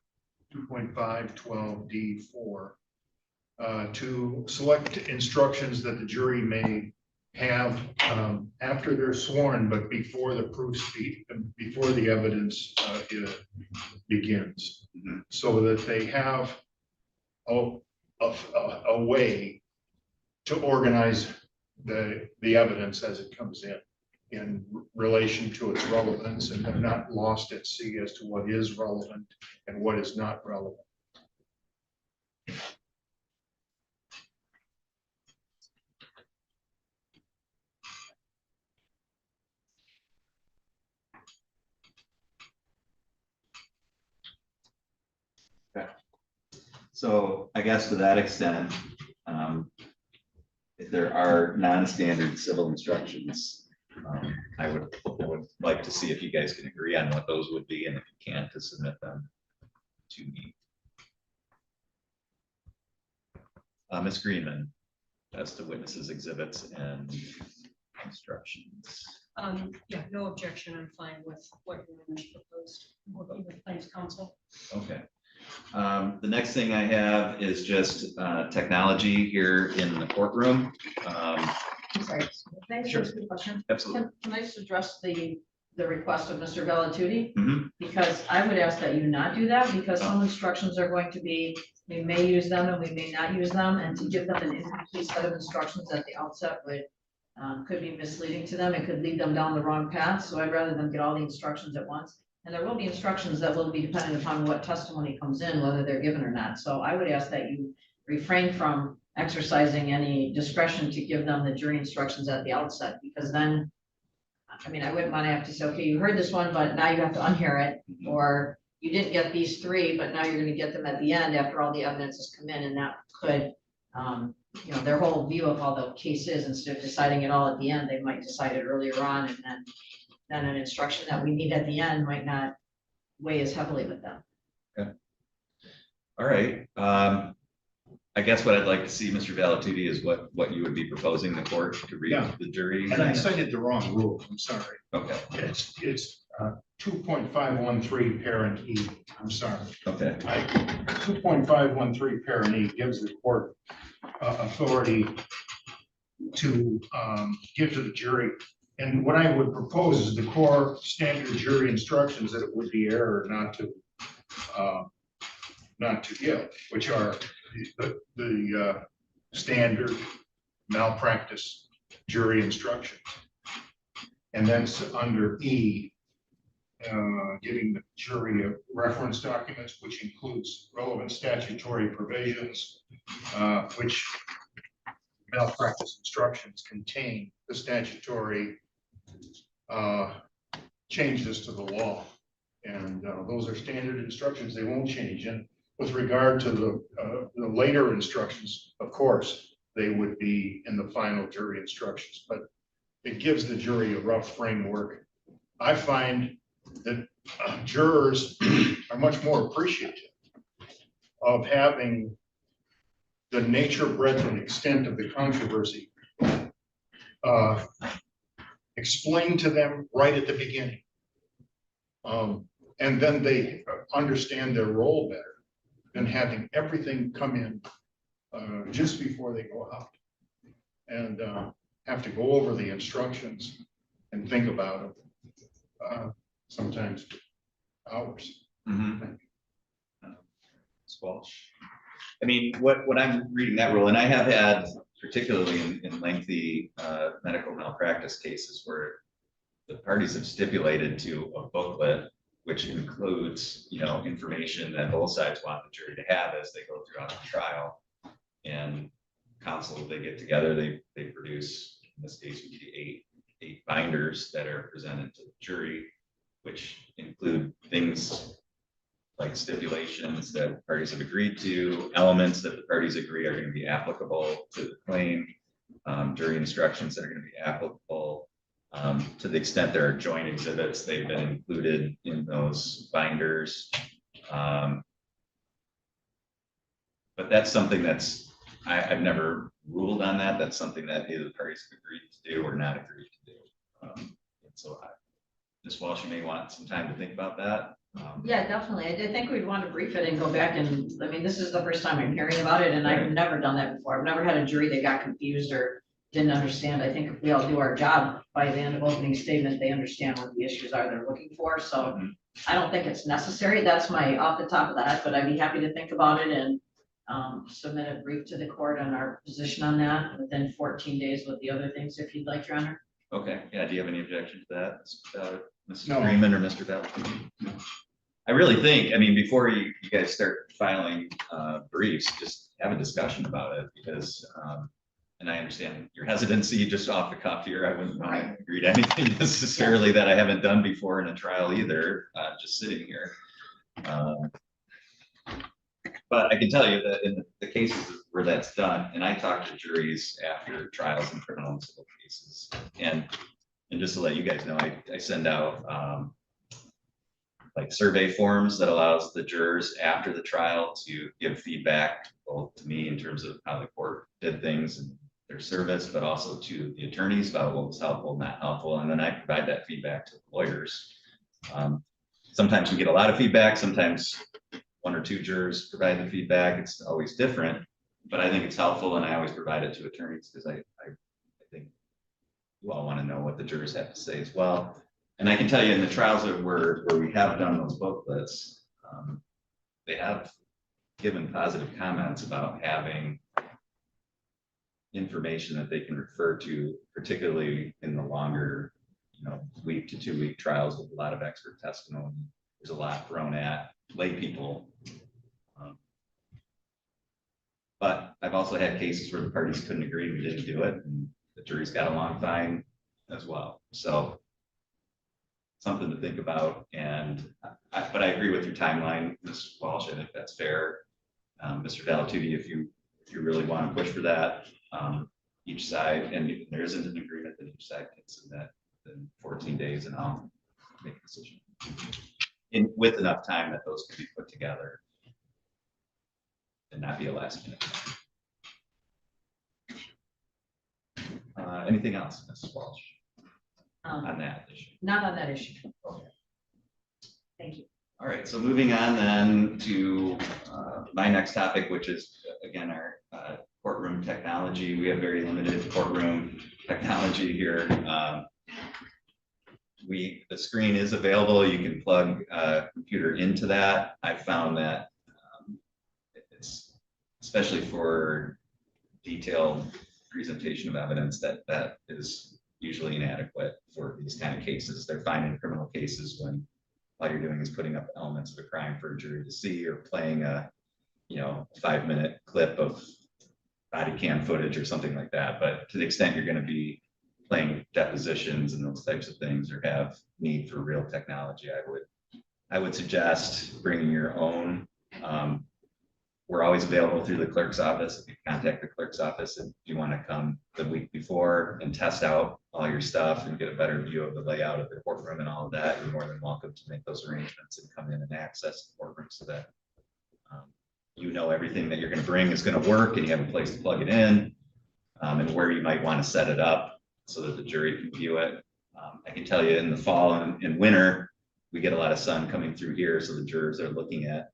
S17: D4, to select instructions that the jury may have after they're sworn, but before the proof speak, before the evidence begins, so that they have a way to organize the evidence as it comes in relation to its relevance, and they're not lost at sea as to what is relevant and what is not relevant.
S1: Okay. So I guess to that extent, if there are non-standard civil instructions, I would like to see if you guys can agree on what those would be, and if you can't, to submit them to me. Ms. Greenman, as to witnesses, exhibits, and instructions.
S18: Yeah, no objection. I'm fine with what you proposed, working with plaintiff's counsel.
S1: Okay. The next thing I have is just technology here in the courtroom.
S16: sorry. Can I
S1: Sure.
S16: ask you a question?
S1: Absolutely.
S16: Can I just address the request of Mr. Velatuti?
S1: Mhm.
S16: Because I would ask that you not do that, because some instructions are going to be, we may use them and we may not use them, and to give them an incomplete set of instructions at the outset would could be misleading to them. It could lead them down the wrong path, so I'd rather them get all the instructions at once. And there will be instructions that will be dependent upon what testimony comes in, whether they're given or not. So I would ask that you refrain from exercising any discretion to give them the jury instructions at the outset, because then, I mean, I wouldn't want to have to say, okay, you heard this one, but now you have to unhear it, or you didn't get these three, but now you're gonna get them at the end after all the evidence has come in, and that could, you know, their whole view of how the case is, instead of deciding it all at the end, they might decide it earlier on, and then an instruction that we need at the end might not weigh as heavily with them.
S1: Okay. All right. I guess what I'd like to see, Mr. Velatuti, is what you would be proposing the court to read
S17: Yeah.
S1: to the jury.
S17: And I cited the wrong rule, I'm sorry.
S1: Okay.
S17: It's 2.513 parent E, I'm sorry.
S1: Okay.
S17: 2.513 parent E gives the court authority to give to the jury. And what I would propose is the core standard jury instructions that it would be error not to give, which are the standard malpractice jury instructions. And then under E, giving the jury a reference documents, which includes relevant statutory provisions, which malpractice instructions contain the statutory changes to the law. And those are standard instructions, they won't change. And with regard to the later instructions, of course, they would be in the final jury instructions, but it gives the jury a rough framework. I find that jurors are much more appreciative of having the nature, breadth, and extent of the controversy explained to them right at the beginning. And then they understand their role better than having everything come in just before they go out and have to go over the instructions and think about them, sometimes hours.
S1: Squelch. I mean, what I'm reading that rule, and I have had, particularly in lengthy medical malpractice cases where the parties have stipulated to a booklet, which includes, you know, information that both sides want the jury to have as they go throughout the trial. And counsel, they get together, they produce, in this case, would be eight binders that are presented to the jury, which include things like stipulations that parties have agreed to, elements that the parties agree are going to be applicable to the claim, jury instructions that are going to be applicable. To the extent there are joint exhibits, they've been included in those binders. But that's something that's, I've never ruled on that. That's something that either the parties have agreed to do or not agreed to do. And so Ms. Walsh, you may want some time to think about that.
S16: Yeah, definitely. I think we'd want to brief it and go back and, I mean, this is the first time I'm hearing about it, and I've never done that before. I've never had a jury that got confused or didn't understand. I think if we all do our job by the end of opening statement, they understand what the issues are they're looking for. So I don't think it's necessary. That's my off the top of the head, but I'd be happy to think about it and submit a brief to the court on our position on that within 14 days with the other things, if you'd like, Your Honor.
S1: Okay. Yeah. Do you have any objection to that, Mrs.
S17: No.
S1: Freeman or Mr. Bell? I really think, I mean, before you guys start filing briefs, just have a discussion about it, because and I understand your hesitancy just off the cuff here. I wouldn't want to agree to anything necessarily that I haven't done before in a trial either, just sitting here. But I can tell you that in the cases where that's done, and I talk to juries after trials in criminal and civil cases, and just to let you guys know, I send out like survey forms that allows the jurors after the trial to give feedback both to me in terms of how the court did things and their service, but also to the attorneys about what was helpful, not helpful, and then I provide that feedback to the lawyers. Sometimes we get a lot of feedback, sometimes one or two jurors provide the feedback. It's always different, but I think it's helpful, and I always provide it to attorneys because I think the jurors have to say as well. And I can tell you in the trials where we have done those booklets, they have given positive comments about having information that they can refer to, particularly in the longer, week to 2 week trials with a lot of expert testimony. There's a lot thrown at lay people. But I've also had cases where the parties couldn't agree, we didn't do it, and the jury's got along fine as well. So something to think about. And but I agree with your timeline, Ms. Walsh. I think that's fair. Mr. Valatutti, if you really want to push for that, each side, and there isn't an agreement that each side can submit in 14 days, and I'll make a decision with enough time that those can be put together and not be a last minute. Anything else, Mrs. Walsh, on that issue?
S16: Not on that issue.
S1: Okay.
S16: Thank you.
S1: All right, so moving on then to my next topic, which is again our courtroom technology. We have very limited courtroom technology here. The screen is available. You can plug a computer into that. I found that it's, especially for detailed presentation of evidence, that is usually inadequate for these kind of cases. They're fine in criminal cases when all you're doing is putting up elements of a crime for a jury to see, or playing a 5-minute clip of body cam footage or something like that. But to the extent you're going to be playing depositions and those types of things, or have need for real technology, I would suggest bringing your own. We're always available through the clerk's office. If you contact the clerk's office, if you want to come the week before and test out all your stuff and get a better view of the layout of the courtroom and all of that, you're more than welcome to make those arrangements and come in and access the courtroom so that everything that you're going to bring is going to work, and you have a place to plug it in, and where you might want to set it up so that the jury can view it. I can tell you in the fall and winter, we get a lot of sun coming through here, so the jurors are looking at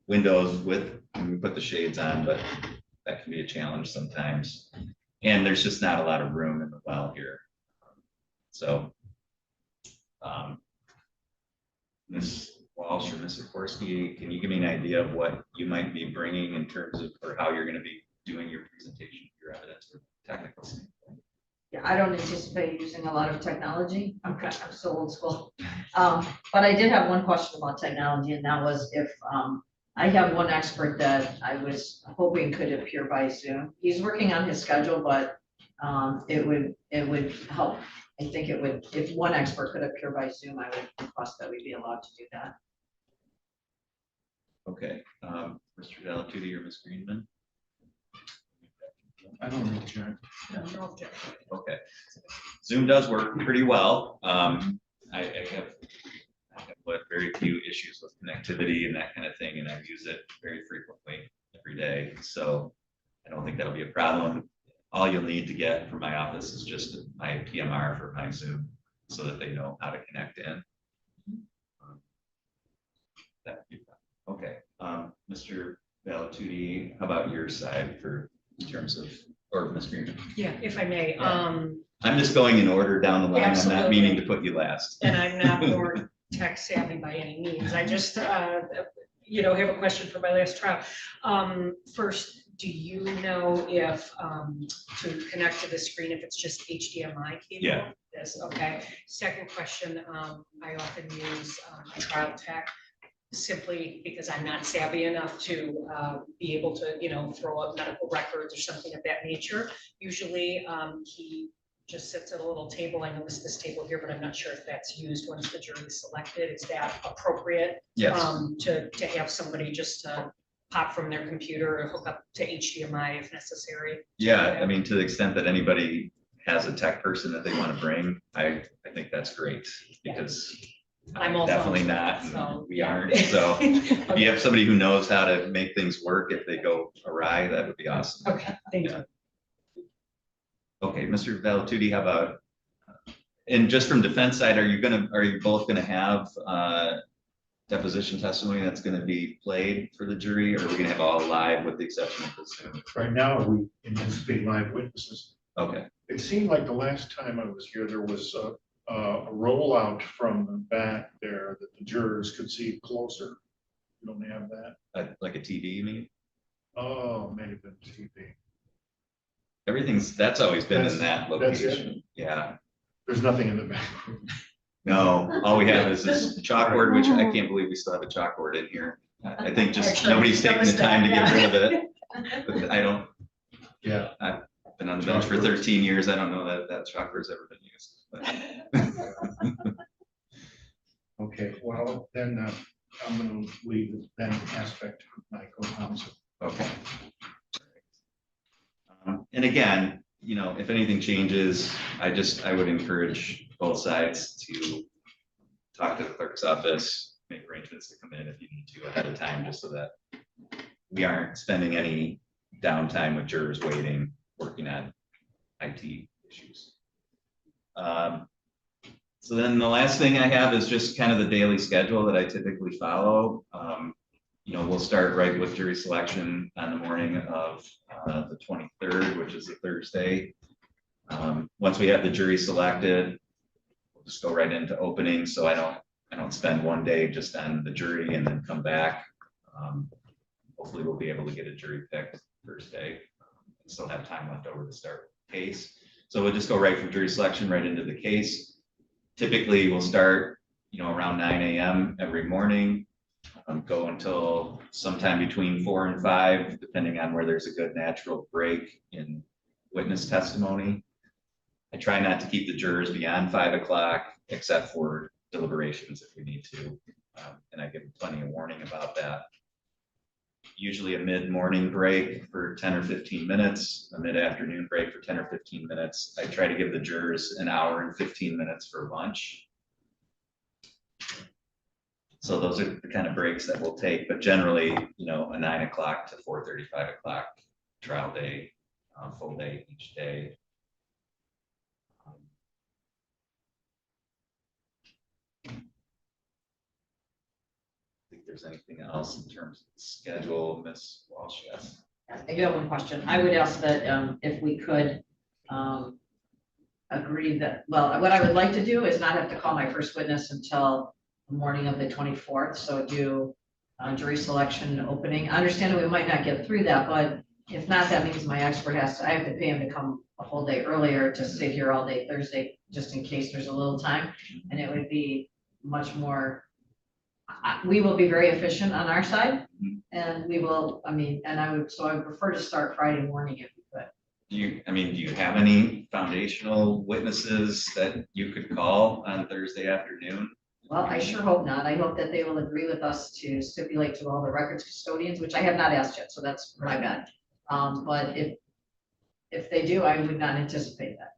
S1: windows when we put the shades on, but that can be a challenge sometimes. And there's just not a lot of room in the well here. So Ms. Walsh or Ms. Sikorsky, can you give me an idea of what you might be bringing in terms of, or how you're going to be doing your presentation, your evidence from a technical standpoint?
S16: Yeah, I don't anticipate using a lot of technology. I'm so old school. But I did have one question about technology, and that was if I have one expert that I was hoping could appear by Zoom. He's working on his schedule, but it would help. I think it would, if one expert could appear by Zoom, I would request that we be allowed to do that.
S1: Okay, Mr. Valatutti or Ms. Greenman?
S17: I don't really care.
S1: Okay, Zoom does work pretty well. I have very few issues with connectivity and that kind of thing, and I use it very frequently every day. So I don't think that'll be a problem. All you'll need to get from my office is just my PMR for my Zoom, so that they know how to connect in. That would be fine. Okay, Mr. Valatutti, how about your side in terms of, or Ms. Green?
S18: Yeah, if I may.
S1: Yeah. I'm just going in order down the line.
S18: Absolutely.
S1: I'm not meaning to put you last.
S18: And I'm not more tech savvy by any means. I just, have a question for my last trial. First, do you know if to connect to the screen, if it's just HDMI cable?
S1: Yeah.
S18: Yes, okay. Second question, I often use trial tech simply because I'm not savvy enough to be able to, throw up medical records or something of that nature. Usually he just sits at a little table. I noticed this table here, but I'm not sure if that's used once the jury is selected. Is that appropriate?
S1: Yes.
S18: To have somebody just pop from their computer or hook up to HDMI if necessary?
S1: Yeah, I mean, to the extent that anybody has a tech person that they want to bring, I think that's great, because
S18: I'm also
S1: definitely not,
S18: so,
S1: we aren't. So if you have somebody who knows how to make things work if they go awry, that would be awesome.
S18: Okay, thank you.
S1: Okay, Mr. Valatutti, how about, and just from defense side, are you both gonna have deposition testimony that's gonna be played for the jury, or are we gonna have all live with the exception of the Zoom?
S17: Right now, we anticipate live witnesses.
S1: Okay,
S17: It seemed like the last time I was here, there was a rollout from the back there that the jurors could see closer. You don't have that?
S1: like a TV, you mean?
S17: Oh, maybe the TV.
S1: That's always been in that
S17: That's it?
S1: location. Yeah.
S17: There's nothing in the back room.
S1: No, all we have is this chalkboard, which I can't believe we still have a chalkboard in here. I think just
S16: Actually,
S1: nobody's taking the time to get rid of it.
S16: Yeah.
S1: But I don't,
S17: Yeah.
S1: I've been on the bench for 13 years. I don't know that chalkboard's ever been used. but-
S17: Okay, well, then I'm gonna leave that aspect of my co-counsel.
S1: Okay. And again, you know, if anything changes, I would encourage both sides to talk to the clerk's office, make arrangements to come in if you need to ahead of time, just so that we aren't spending any downtime with jurors waiting, working on IT issues. So then the last thing I have is just kind of the daily schedule that I typically follow. You know, we'll start right with jury selection on the morning of the 23rd, which is a Thursday. Once we have the jury selected, we'll just go right into opening. So I don't spend one day just on the jury and then come back. Hopefully we'll be able to get a jury picked Thursday and still have time left over to start the case. So we'll just go right from jury selection right into the case. Typically we'll start, you know, around 9 a.m. every morning. Go until sometime between 4 and 5, depending on where there's a good natural break in witness testimony. I try not to keep the jurors beyond 5 o'clock, except for deliberations if we need to. And I give them plenty of warning about that. Usually a mid-morning break for 10 or 15 minutes, a mid-afternoon break for 10 or 15 minutes. I try to give the jurors an hour and 15 minutes for lunch. So those are the kind of breaks that we'll take, but generally, you know, a 9 o'clock to 4:30, 5 o'clock trial day, full day each day. Think there's anything else in terms of schedule, Ms. Walsh? Yes.
S16: I do have one question. I would ask that if we could agree that, well, what I would like to do is not have to call my first witness until the morning of the 24th. So do jury selection opening. I understand that we might not get through that, but if not, that means my expert I have to pay him to come a whole day earlier to sit here all day Thursday, just in case there's a little time. And it would be much more, we will be very efficient on our side, and we will, I mean, and I would prefer to start Friday morning if we could.
S1: Do you have any foundational witnesses that you could call on Thursday afternoon?
S16: Well, I sure hope not. I hope that they will agree with us to stipulate to all the records custodians, which I have not asked yet, so that's my bad. But if they do, I would not anticipate that.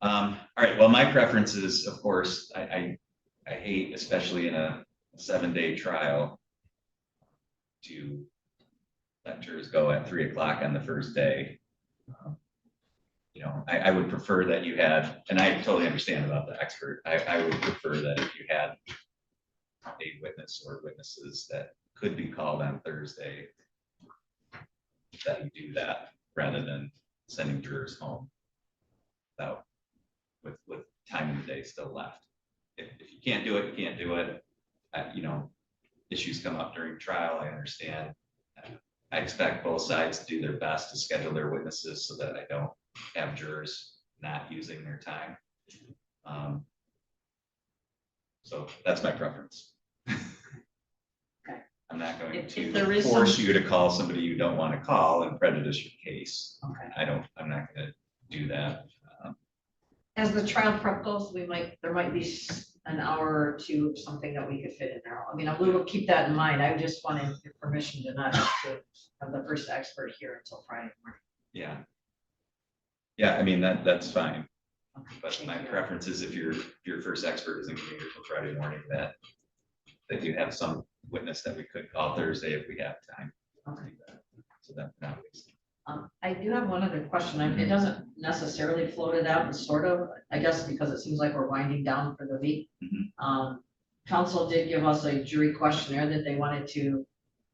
S1: All right, well, my preference is, of course, I hate, especially in a 7-day trial, to let jurors go at 3 o'clock on the first day. You know, I would prefer that you had, and I totally understand about the expert, I would prefer that if you had a witness or witnesses that could be called on Thursday, that you do that rather than sending jurors home without, with time in the day still left. If you can't do it, you can't do it. You know, issues come up during trial, I understand. I expect both sides to do their best to schedule their witnesses so that I don't have jurors not using their time. So that's my preference. I'm not going to force you to call somebody you don't want to call and prejudice your case.
S16: Okay.
S1: I'm not going to do that.
S16: As the trial prep goes, there might be an hour or two of something that we could fit in there. I mean, we will keep that in mind. I just wanted your permission to not have to have the first expert here until Friday morning.
S1: Yeah. Yeah, I mean, that's fine. Okay, but my preference is if your first expert isn't going to be here till Friday morning, that you have some witness that we could call Thursday if we have time.
S16: Okay.
S1: So that now.
S16: I do have one other question. It doesn't necessarily float it out, but sort of, I guess, because it seems like we're winding down for the week. Council did give us a jury questionnaire that they wanted to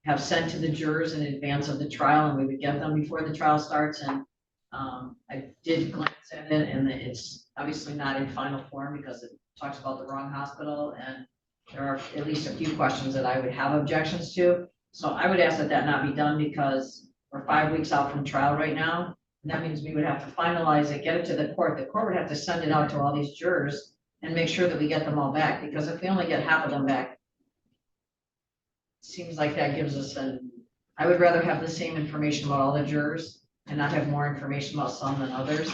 S16: have sent to the jurors in advance of the trial, and we would get them before the trial starts. And I did glance at it, and it's obviously not in final form because it talks about the wrong hospital, and there are at least a few questions that I would have objections to. So I would ask that that not be done because we're 5 weeks out from trial right now. And that means we would have to finalize it, get it to the court. The court would have to send it out to all these jurors and make sure that we get them all back, because if we only get half of them back, it seems like that gives us I would rather have the same information about all the jurors and not have more information about some than others.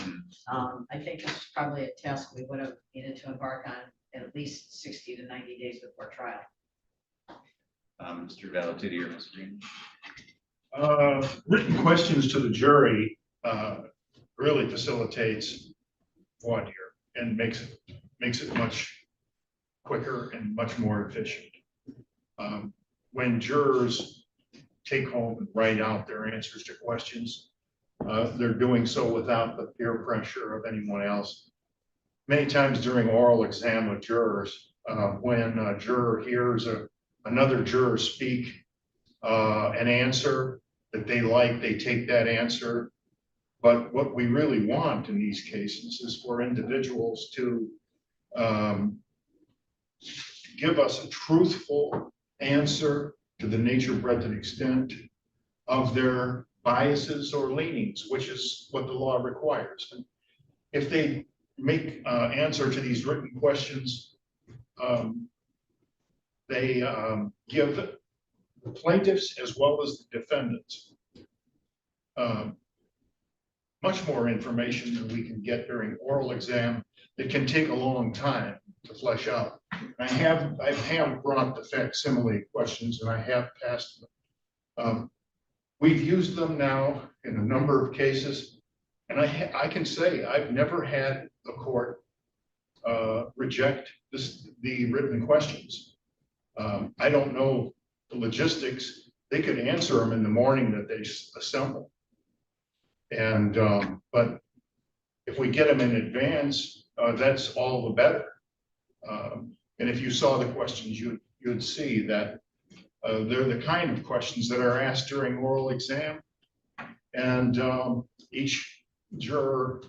S16: I think this is probably a task we would have needed to embark on at least 60 to 90 days before trial.
S1: Mr. Valentini or Mr. Green?
S17: Written questions to the jury really facilitates voir dire and makes it much quicker and much more efficient. When jurors take home and write out their answers to questions, they're doing so without the peer pressure of anyone else. Many times during oral exam with jurors, when a juror hears another juror speak an answer that they like, they take that answer. But what we really want in these cases is for individuals to give us a truthful answer to the nature, breadth, and extent of their biases or leanings, which is what the law requires. And if they make answer to these written questions, they give the plaintiffs as well as the defendants much more information than we can get during oral exam. It can take a long time to flesh out. I have brought the facsimile questions and I have passed them. We've used them now in a number of cases, and I can say I've never had a court reject the written questions. I don't know the logistics. They could answer them in the morning that they assemble. And but if we get them in advance, that's all the better. And if you saw the questions, you'd see that they're the kind of questions that are asked during oral exam, and each juror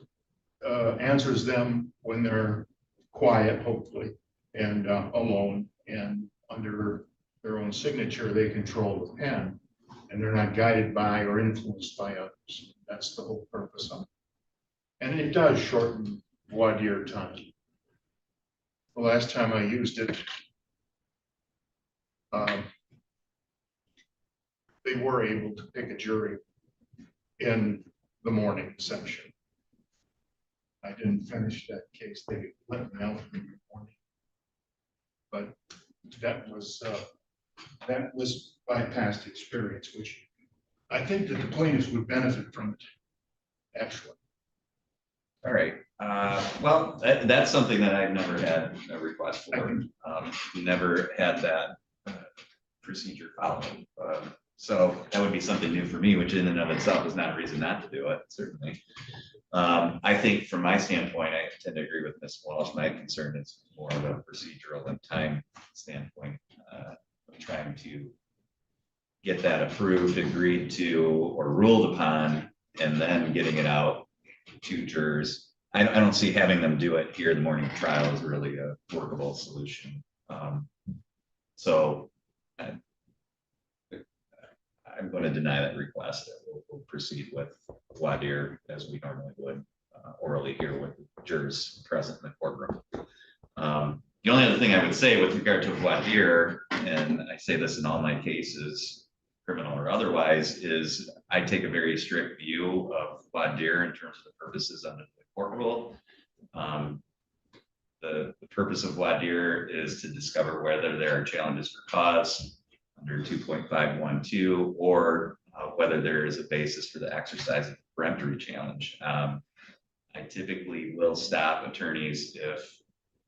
S17: answers them when they're quiet, hopefully, and alone, and under their own signature. They control the pen, and they're not guided by or influenced by others. That's the whole purpose of it. And it does shorten voir dire time. The last time I used it, they were able to pick a jury in the morning session. I didn't finish that case. They let me out in the morning. But that was my past experience, which I think that the plaintiffs would benefit from it, actually.
S1: All right. Well, that's something that I've never had a request for. Never had that procedure followed. So that would be something new for me, which in and of itself is not a reason not to do it, certainly. I think from my standpoint, I tend to agree with Ms. Walsh. My concern is more of a procedural and time standpoint, of trying to get that approved, agreed to, or ruled upon, and then getting it out to jurors. I don't see having them do it here in the morning of trial is really a workable solution. So I'm going to deny that request. We'll proceed with voir dire as we normally would orally here with jurors present in the courtroom. The only other thing I would say with regard to voir dire, and I say this in all my cases, criminal or otherwise, is I take a very strict view of voir dire in terms of the purposes under the court rule. The purpose of voir dire is to discover whether there are challenges for cause under 2.512 or whether there is a basis for the exercise of the peremptory challenge. I typically will stop attorneys if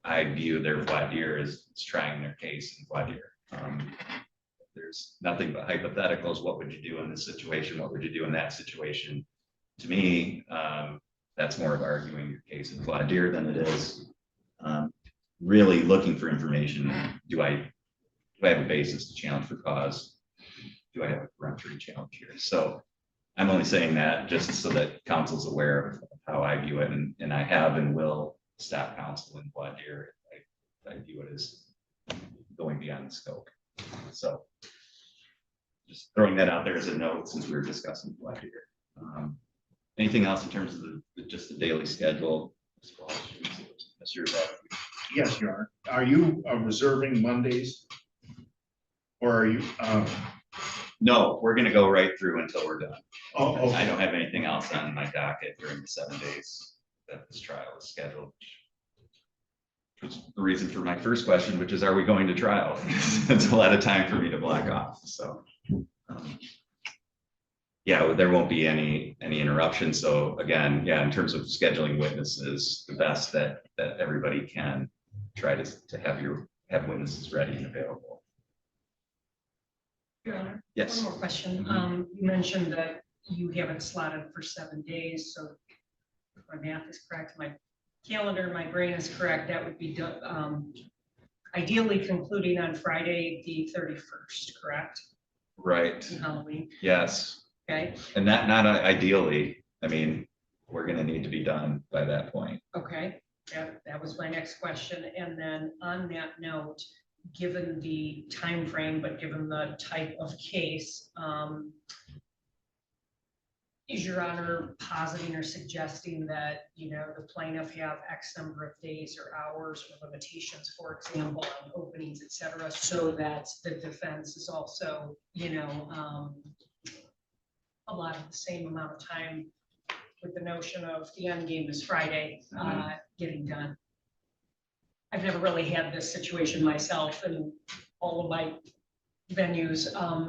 S1: I view their voir dire as trying their case in voir dire. There's nothing but hypotheticals. What would you do in this situation? What would you do in that situation? To me, that's more of arguing your case in voir dire than it is really looking for information. Do I have a basis to challenge for cause? do I have a peremptory challenge here? So I'm only saying that just so that council's aware of how I view it, and I have and will stop council in blood here. I view it as going beyond the scope. So just throwing that out there as a note since we were discussing blood here. Anything else in terms of just the daily schedule? Mr.
S17: Yes, you are. Are you reserving Mondays? Or are you?
S1: No, we're gonna go right through until we're done.
S17: Oh, okay.
S1: I don't have anything else on my docket during the 7 days that this trial is scheduled. Which is the reason for my first question, which is, are we going to trial? It's a lot of time for me to block off, so. Yeah, there won't be any interruption. So again, yeah, in terms of scheduling witnesses, the best that everybody can try to have witnesses ready and available.
S18: Your Honor?
S1: Yes.
S18: One more question.
S1: Mhm.
S18: You mentioned that you have it slotted for 7 days, so if my math is correct, my calendar, my brain is correct, that would be done, ideally concluding on Friday, the 31st, correct?
S1: Right.
S18: Halloween.
S1: Yes.
S18: Okay.
S1: And not ideally, I mean, we're gonna need to be done by that point.
S18: Okay, that was my next question. And then on that note, given the time frame, but given the type of case, is Your Honor positing or suggesting that, the plaintiff have X number of days or hours or limitations, for example, on openings, et cetera, so that the defense is also, allotted the same amount of time with the notion of the end game is Friday, getting done? I've never really had this situation myself in all of my venues,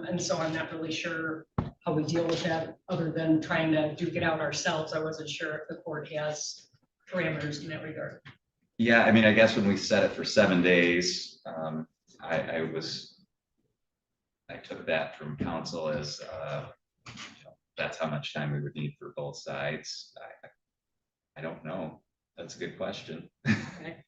S18: and so I'm not really sure how we deal with that, other than trying to duke it out ourselves. I wasn't sure if the court has parameters in that regard.
S1: Yeah, I mean, I guess when we set it for 7 days, I took that from counsel as that's how much time we would need for both sides. I don't know. That's a good question.
S18: Okay.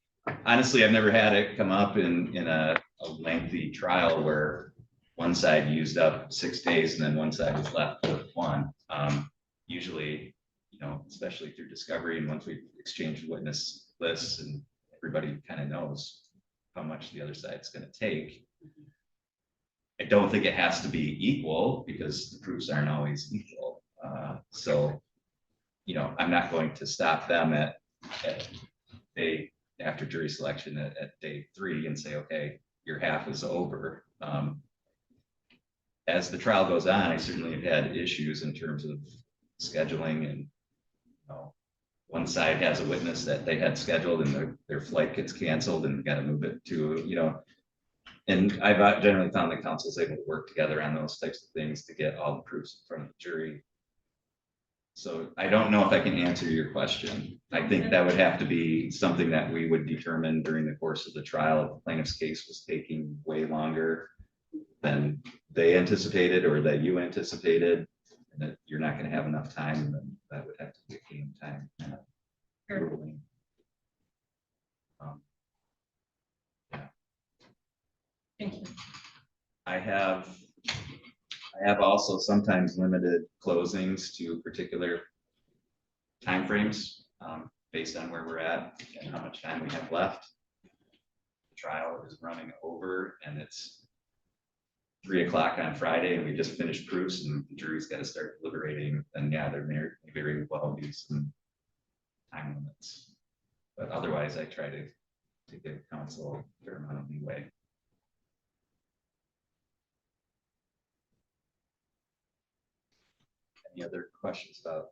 S1: Honestly, I've never had it come up in a lengthy trial where one side used up 6 days and then one side was left with 1. Usually, especially through discovery and once we exchange witness lists and everybody kind of knows how much the other side's going to take. I don't think it has to be equal because the proofs aren't always equal. So, I'm not going to stop them at day after jury selection at day 3 and say, okay, your half is over. As the trial goes on, I certainly have had issues in terms of scheduling, and one side has a witness that they had scheduled and their flight gets canceled and got to move it to, and I've generally found that counsel is able to work together on those types of things to get all the proofs in front of the jury. So I don't know if I can answer your question. I think that would have to be something that we would determine during the course of the trial. If the plaintiff's case was taking way longer than they anticipated or that you anticipated, and that you're not going to have enough time, then that would have to be a game time ruling.
S18: Thank you.
S1: I have also sometimes limited closings to particular timeframes based on where we're at and how much time we have left. The trial is running over and it's 3 o'clock on Friday and we just finished proofs and the jury's got to start deliberating. Then yeah, there may very well be some time limits, but otherwise I try to give counsel a fair amount of leeway. Any other questions about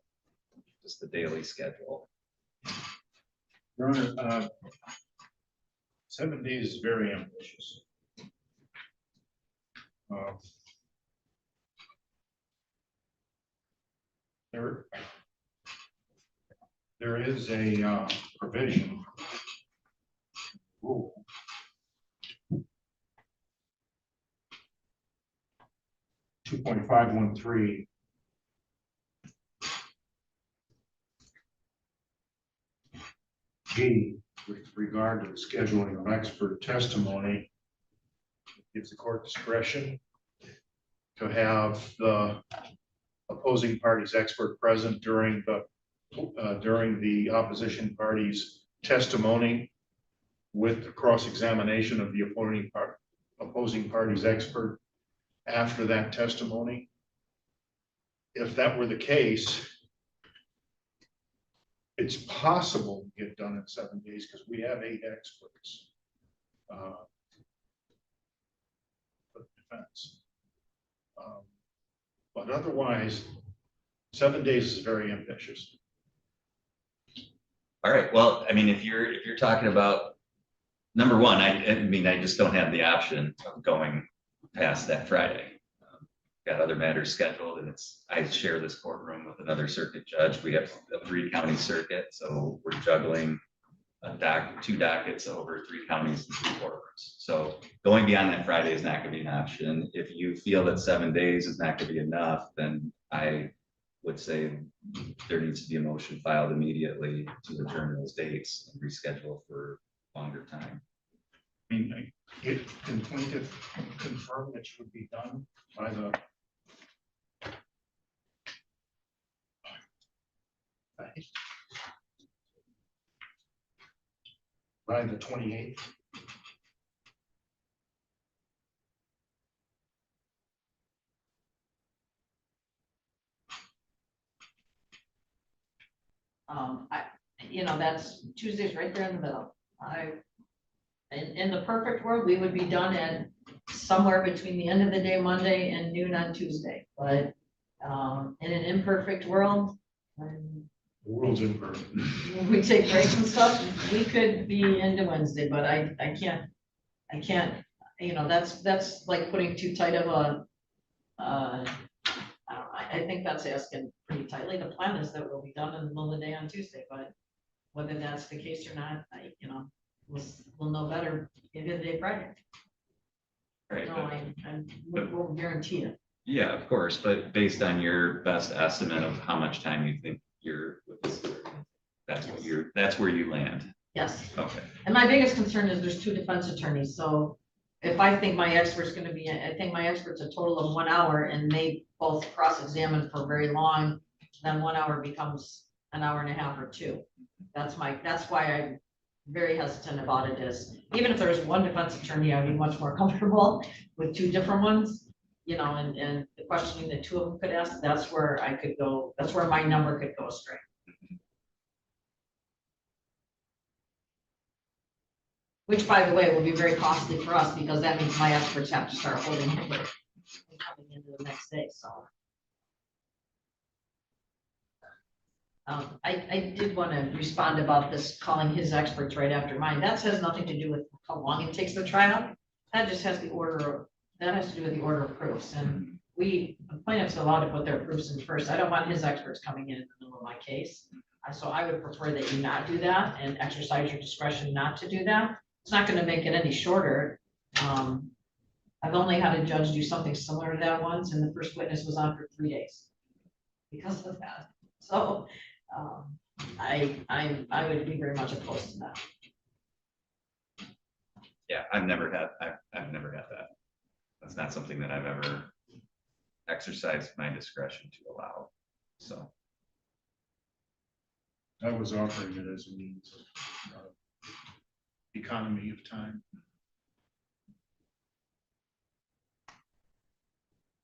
S1: just the daily schedule?
S17: Your Honor, 7 days is very ambitious. There is a provision rule 2.513 G with regard to the scheduling of expert testimony. It gives the court discretion to have the opposing party's expert present during the opposition party's testimony with the cross-examination of the opposing party's expert after that testimony. If that were the case, it's possible to get done in 7 days because we have 8 experts. For defense. But otherwise, 7 days is very ambitious.
S1: All right, well, I mean, if you're talking about, number one, I mean, I just don't have the option of going past that Friday. Got other matters scheduled, and I share this courtroom with another circuit judge. We have a 3-county circuit, so we're juggling 2 dockets over 3 counties and 3 courtrooms. So going beyond that Friday is not going to be an option. If you feel that 7 days is not going to be enough, then I would say there needs to be a motion filed immediately to adjourn those dates and reschedule for longer time.
S17: I mean, can plaintiff confirm that should be done by the by the 28th?
S16: That's Tuesday's right there in the middle. In the perfect world, we would be done at somewhere between the end of the day Monday and noon on Tuesday, but in an imperfect world,
S17: The world's imperfect.
S16: we take breaks and stuff, we could be into Wednesday, but I can't, that's like putting too tight of a, I think that's asking pretty tightly. The plan is that we'll be done in the middle of the day on Tuesday, but whether that's the case or not, we'll know better in the day Friday.
S1: Right.
S16: No, we'll guarantee it.
S1: Yeah, of course, but based on your best estimate of how much time you think that's where you land.
S16: Yes.
S1: Okay.
S16: And my biggest concern is there's 2 defense attorneys, so if I think my expert's gonna be, I think my expert's a total of 1 hour and they both cross-examine for very long, then 1 hour becomes an hour and a half or 2. That's why I'm very hesitant about it is, even if there was 1 defense attorney, I'd be much more comfortable with 2 different ones, and the questioning that 2 of them could ask, that's where I could go, that's where my number could go astray. Which, by the way, will be very costly for us because that means my experts have to start holding it and coming into the next day, so. I did want to respond about this, calling his experts right after mine. That has nothing to do with how long it takes the trial. That just has to do with the order of proofs. And the plaintiffs are allowed to put their proofs in first. I don't want his experts coming in the middle of my case. So I would prefer that you not do that and exercise your discretion not to do that. It's not going to make it any shorter. I've only had a judge do something similar to that once, and the first witness was on for 3 days because of that. So I would be very much opposed to that.
S1: Yeah, I've never had that. That's not something that I've ever exercised my discretion to allow. So
S17: I was offering it as a means of economy of time.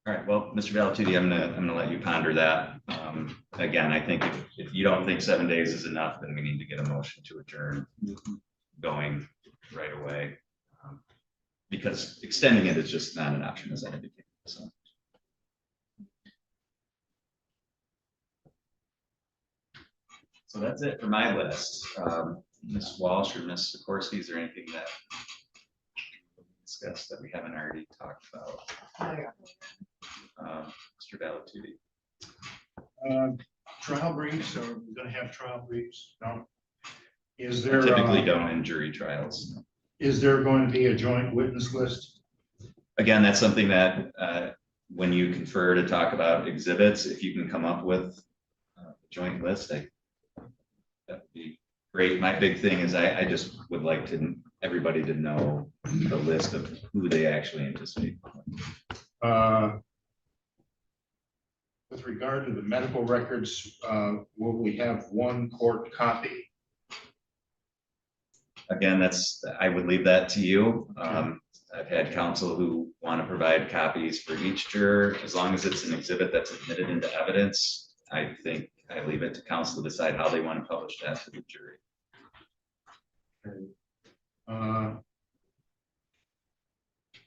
S1: all right, well, Mr. Valtucci, I'm gonna let you ponder that. Again, I think if you don't think 7 days is enough, then we need to get a motion to adjourn going right away. Because extending it is just not an option, as I indicated. So that's it for my list. Ms. Walsh or Ms. Sikorsky, is there anything that we discussed that we haven't already talked about? Mr. Valtucci.
S17: Trial briefs, are we gonna have trial briefs? No. Is
S1: I
S17: there?
S1: typically don't in jury trials.
S17: Is there going to be a joint witness list?
S1: Again, that's something that when you confer to talk about exhibits, if you can come up with a joint list, that would be great. My big thing is I just would like everybody to know the list of who they actually anticipate.
S17: with regard to the medical records, will we have one court copy?
S1: Again, I would leave that to you. I've had counsel who want to provide copies for each juror, as long as it's an exhibit that's admitted into evidence. I think I leave it to counsel to decide how they want to publish that to the jury.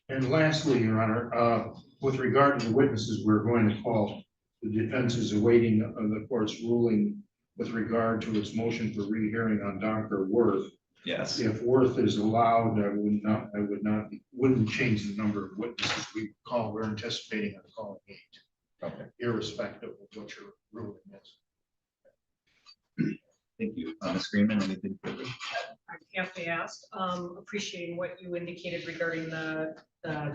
S17: And lastly, Your Honor, with regard to the witnesses we're going to call, the defense is awaiting the court's ruling with regard to its motion for rehearing on Dr. Worth.
S1: Yes.
S17: If Worth is allowed, wouldn't change the number of witnesses we call. We're anticipating on calling 8.
S1: Okay.
S17: Irrespective of what your ruling is.
S1: Thank you. Ms. Greenman, anything further?
S18: I have to ask, appreciating what you indicated regarding the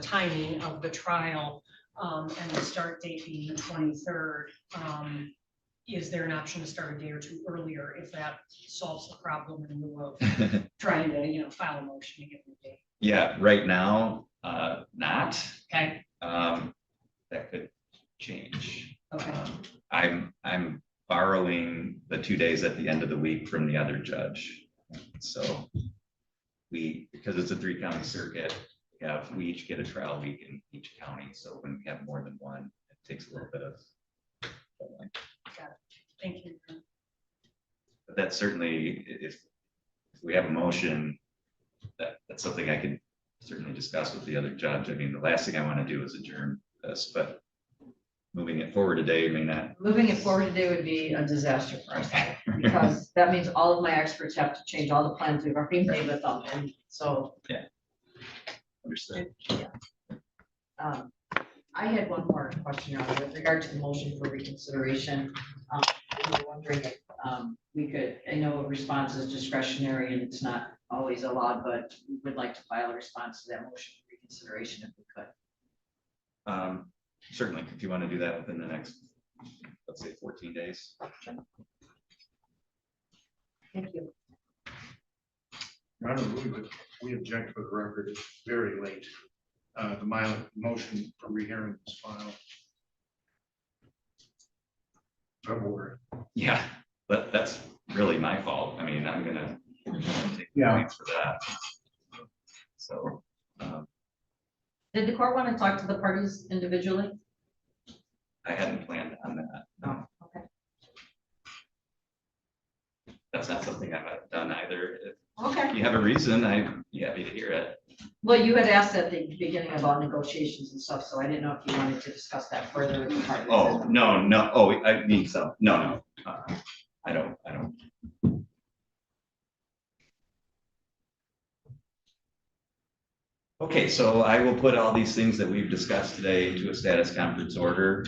S18: timing of the trial, and the start date being the 23rd. Is there an option to start a day or two earlier if that solves the problem in lieu of trying to, file a motion to get the date?
S1: Yeah, right now, not.
S18: Okay.
S1: That could change.
S18: Okay.
S1: I'm borrowing the 2 days at the end of the week from the other judge. So because it's a 3-county circuit, we each get a trial week in each county. So when we have more than one, it takes a little bit of.
S18: Got it. Thank you.
S1: But that's certainly, if we have a motion, that's something I could certainly discuss with the other judge. I mean, the last thing I want to do is adjourn this, but moving it forward today may not.
S16: Moving it forward today would be a disaster for us, because that means all of my experts have to change all the plans we've already made with them, and so.
S1: Yeah. Understood.
S16: Yeah. I had one more question with regard to the motion for reconsideration. We were wondering if we could, I know a response is discretionary and it's not always allowed, but we would like to file a response to that motion for reconsideration if we could.
S1: Certainly, if you want to do that within the next, let's say 14 days.
S16: Thank you.
S17: Your Honor, we object for the record. It's very late. The motion for rehearing was filed February.
S1: Yeah, but that's really my fault. I mean, I'm gonna take points for that. So.
S16: Did the court want to talk to the parties individually?
S1: I hadn't planned on that. No.
S16: Okay.
S1: That's not something I've done either.
S16: Okay.
S1: If you have a reason, I'd be happy to hear it.
S16: Well, you had asked at the beginning about negotiations and stuff, so I didn't know if you wanted to discuss that further with the parties.
S1: Oh, no. Oh, I mean, so, no. I don't. Okay, so I will put all these things that we've discussed today into a status conference order.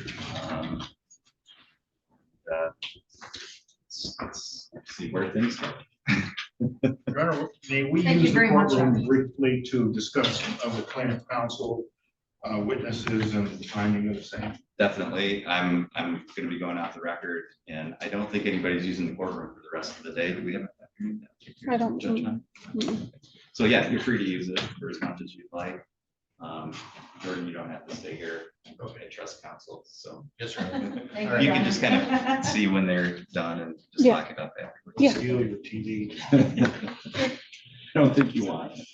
S1: Let's see where things go.
S17: Your Honor, may we
S16: Thank
S17: use
S16: you
S17: the
S16: very much,
S17: courtroom
S16: John.
S17: briefly to discuss with plaintiff counsel, witnesses and the timing of the same?
S1: Definitely. I'm going to be going off the record, and I don't think anybody's using the courtroom for the rest of the day. Do we have an afternoon?
S19: I don't.
S1: Judge Hunt? So yeah, you're free to use it for as much as you'd like. Jordan, you don't have to stay here. Okay, trust counsel. So
S12: Yes, sir.
S16: Thank
S1: you can just kind of see when they're done and just
S19: Yeah.
S1: lock it up afterwards.
S19: Yeah.
S17: Steal your TV.
S1: I don't think you want it.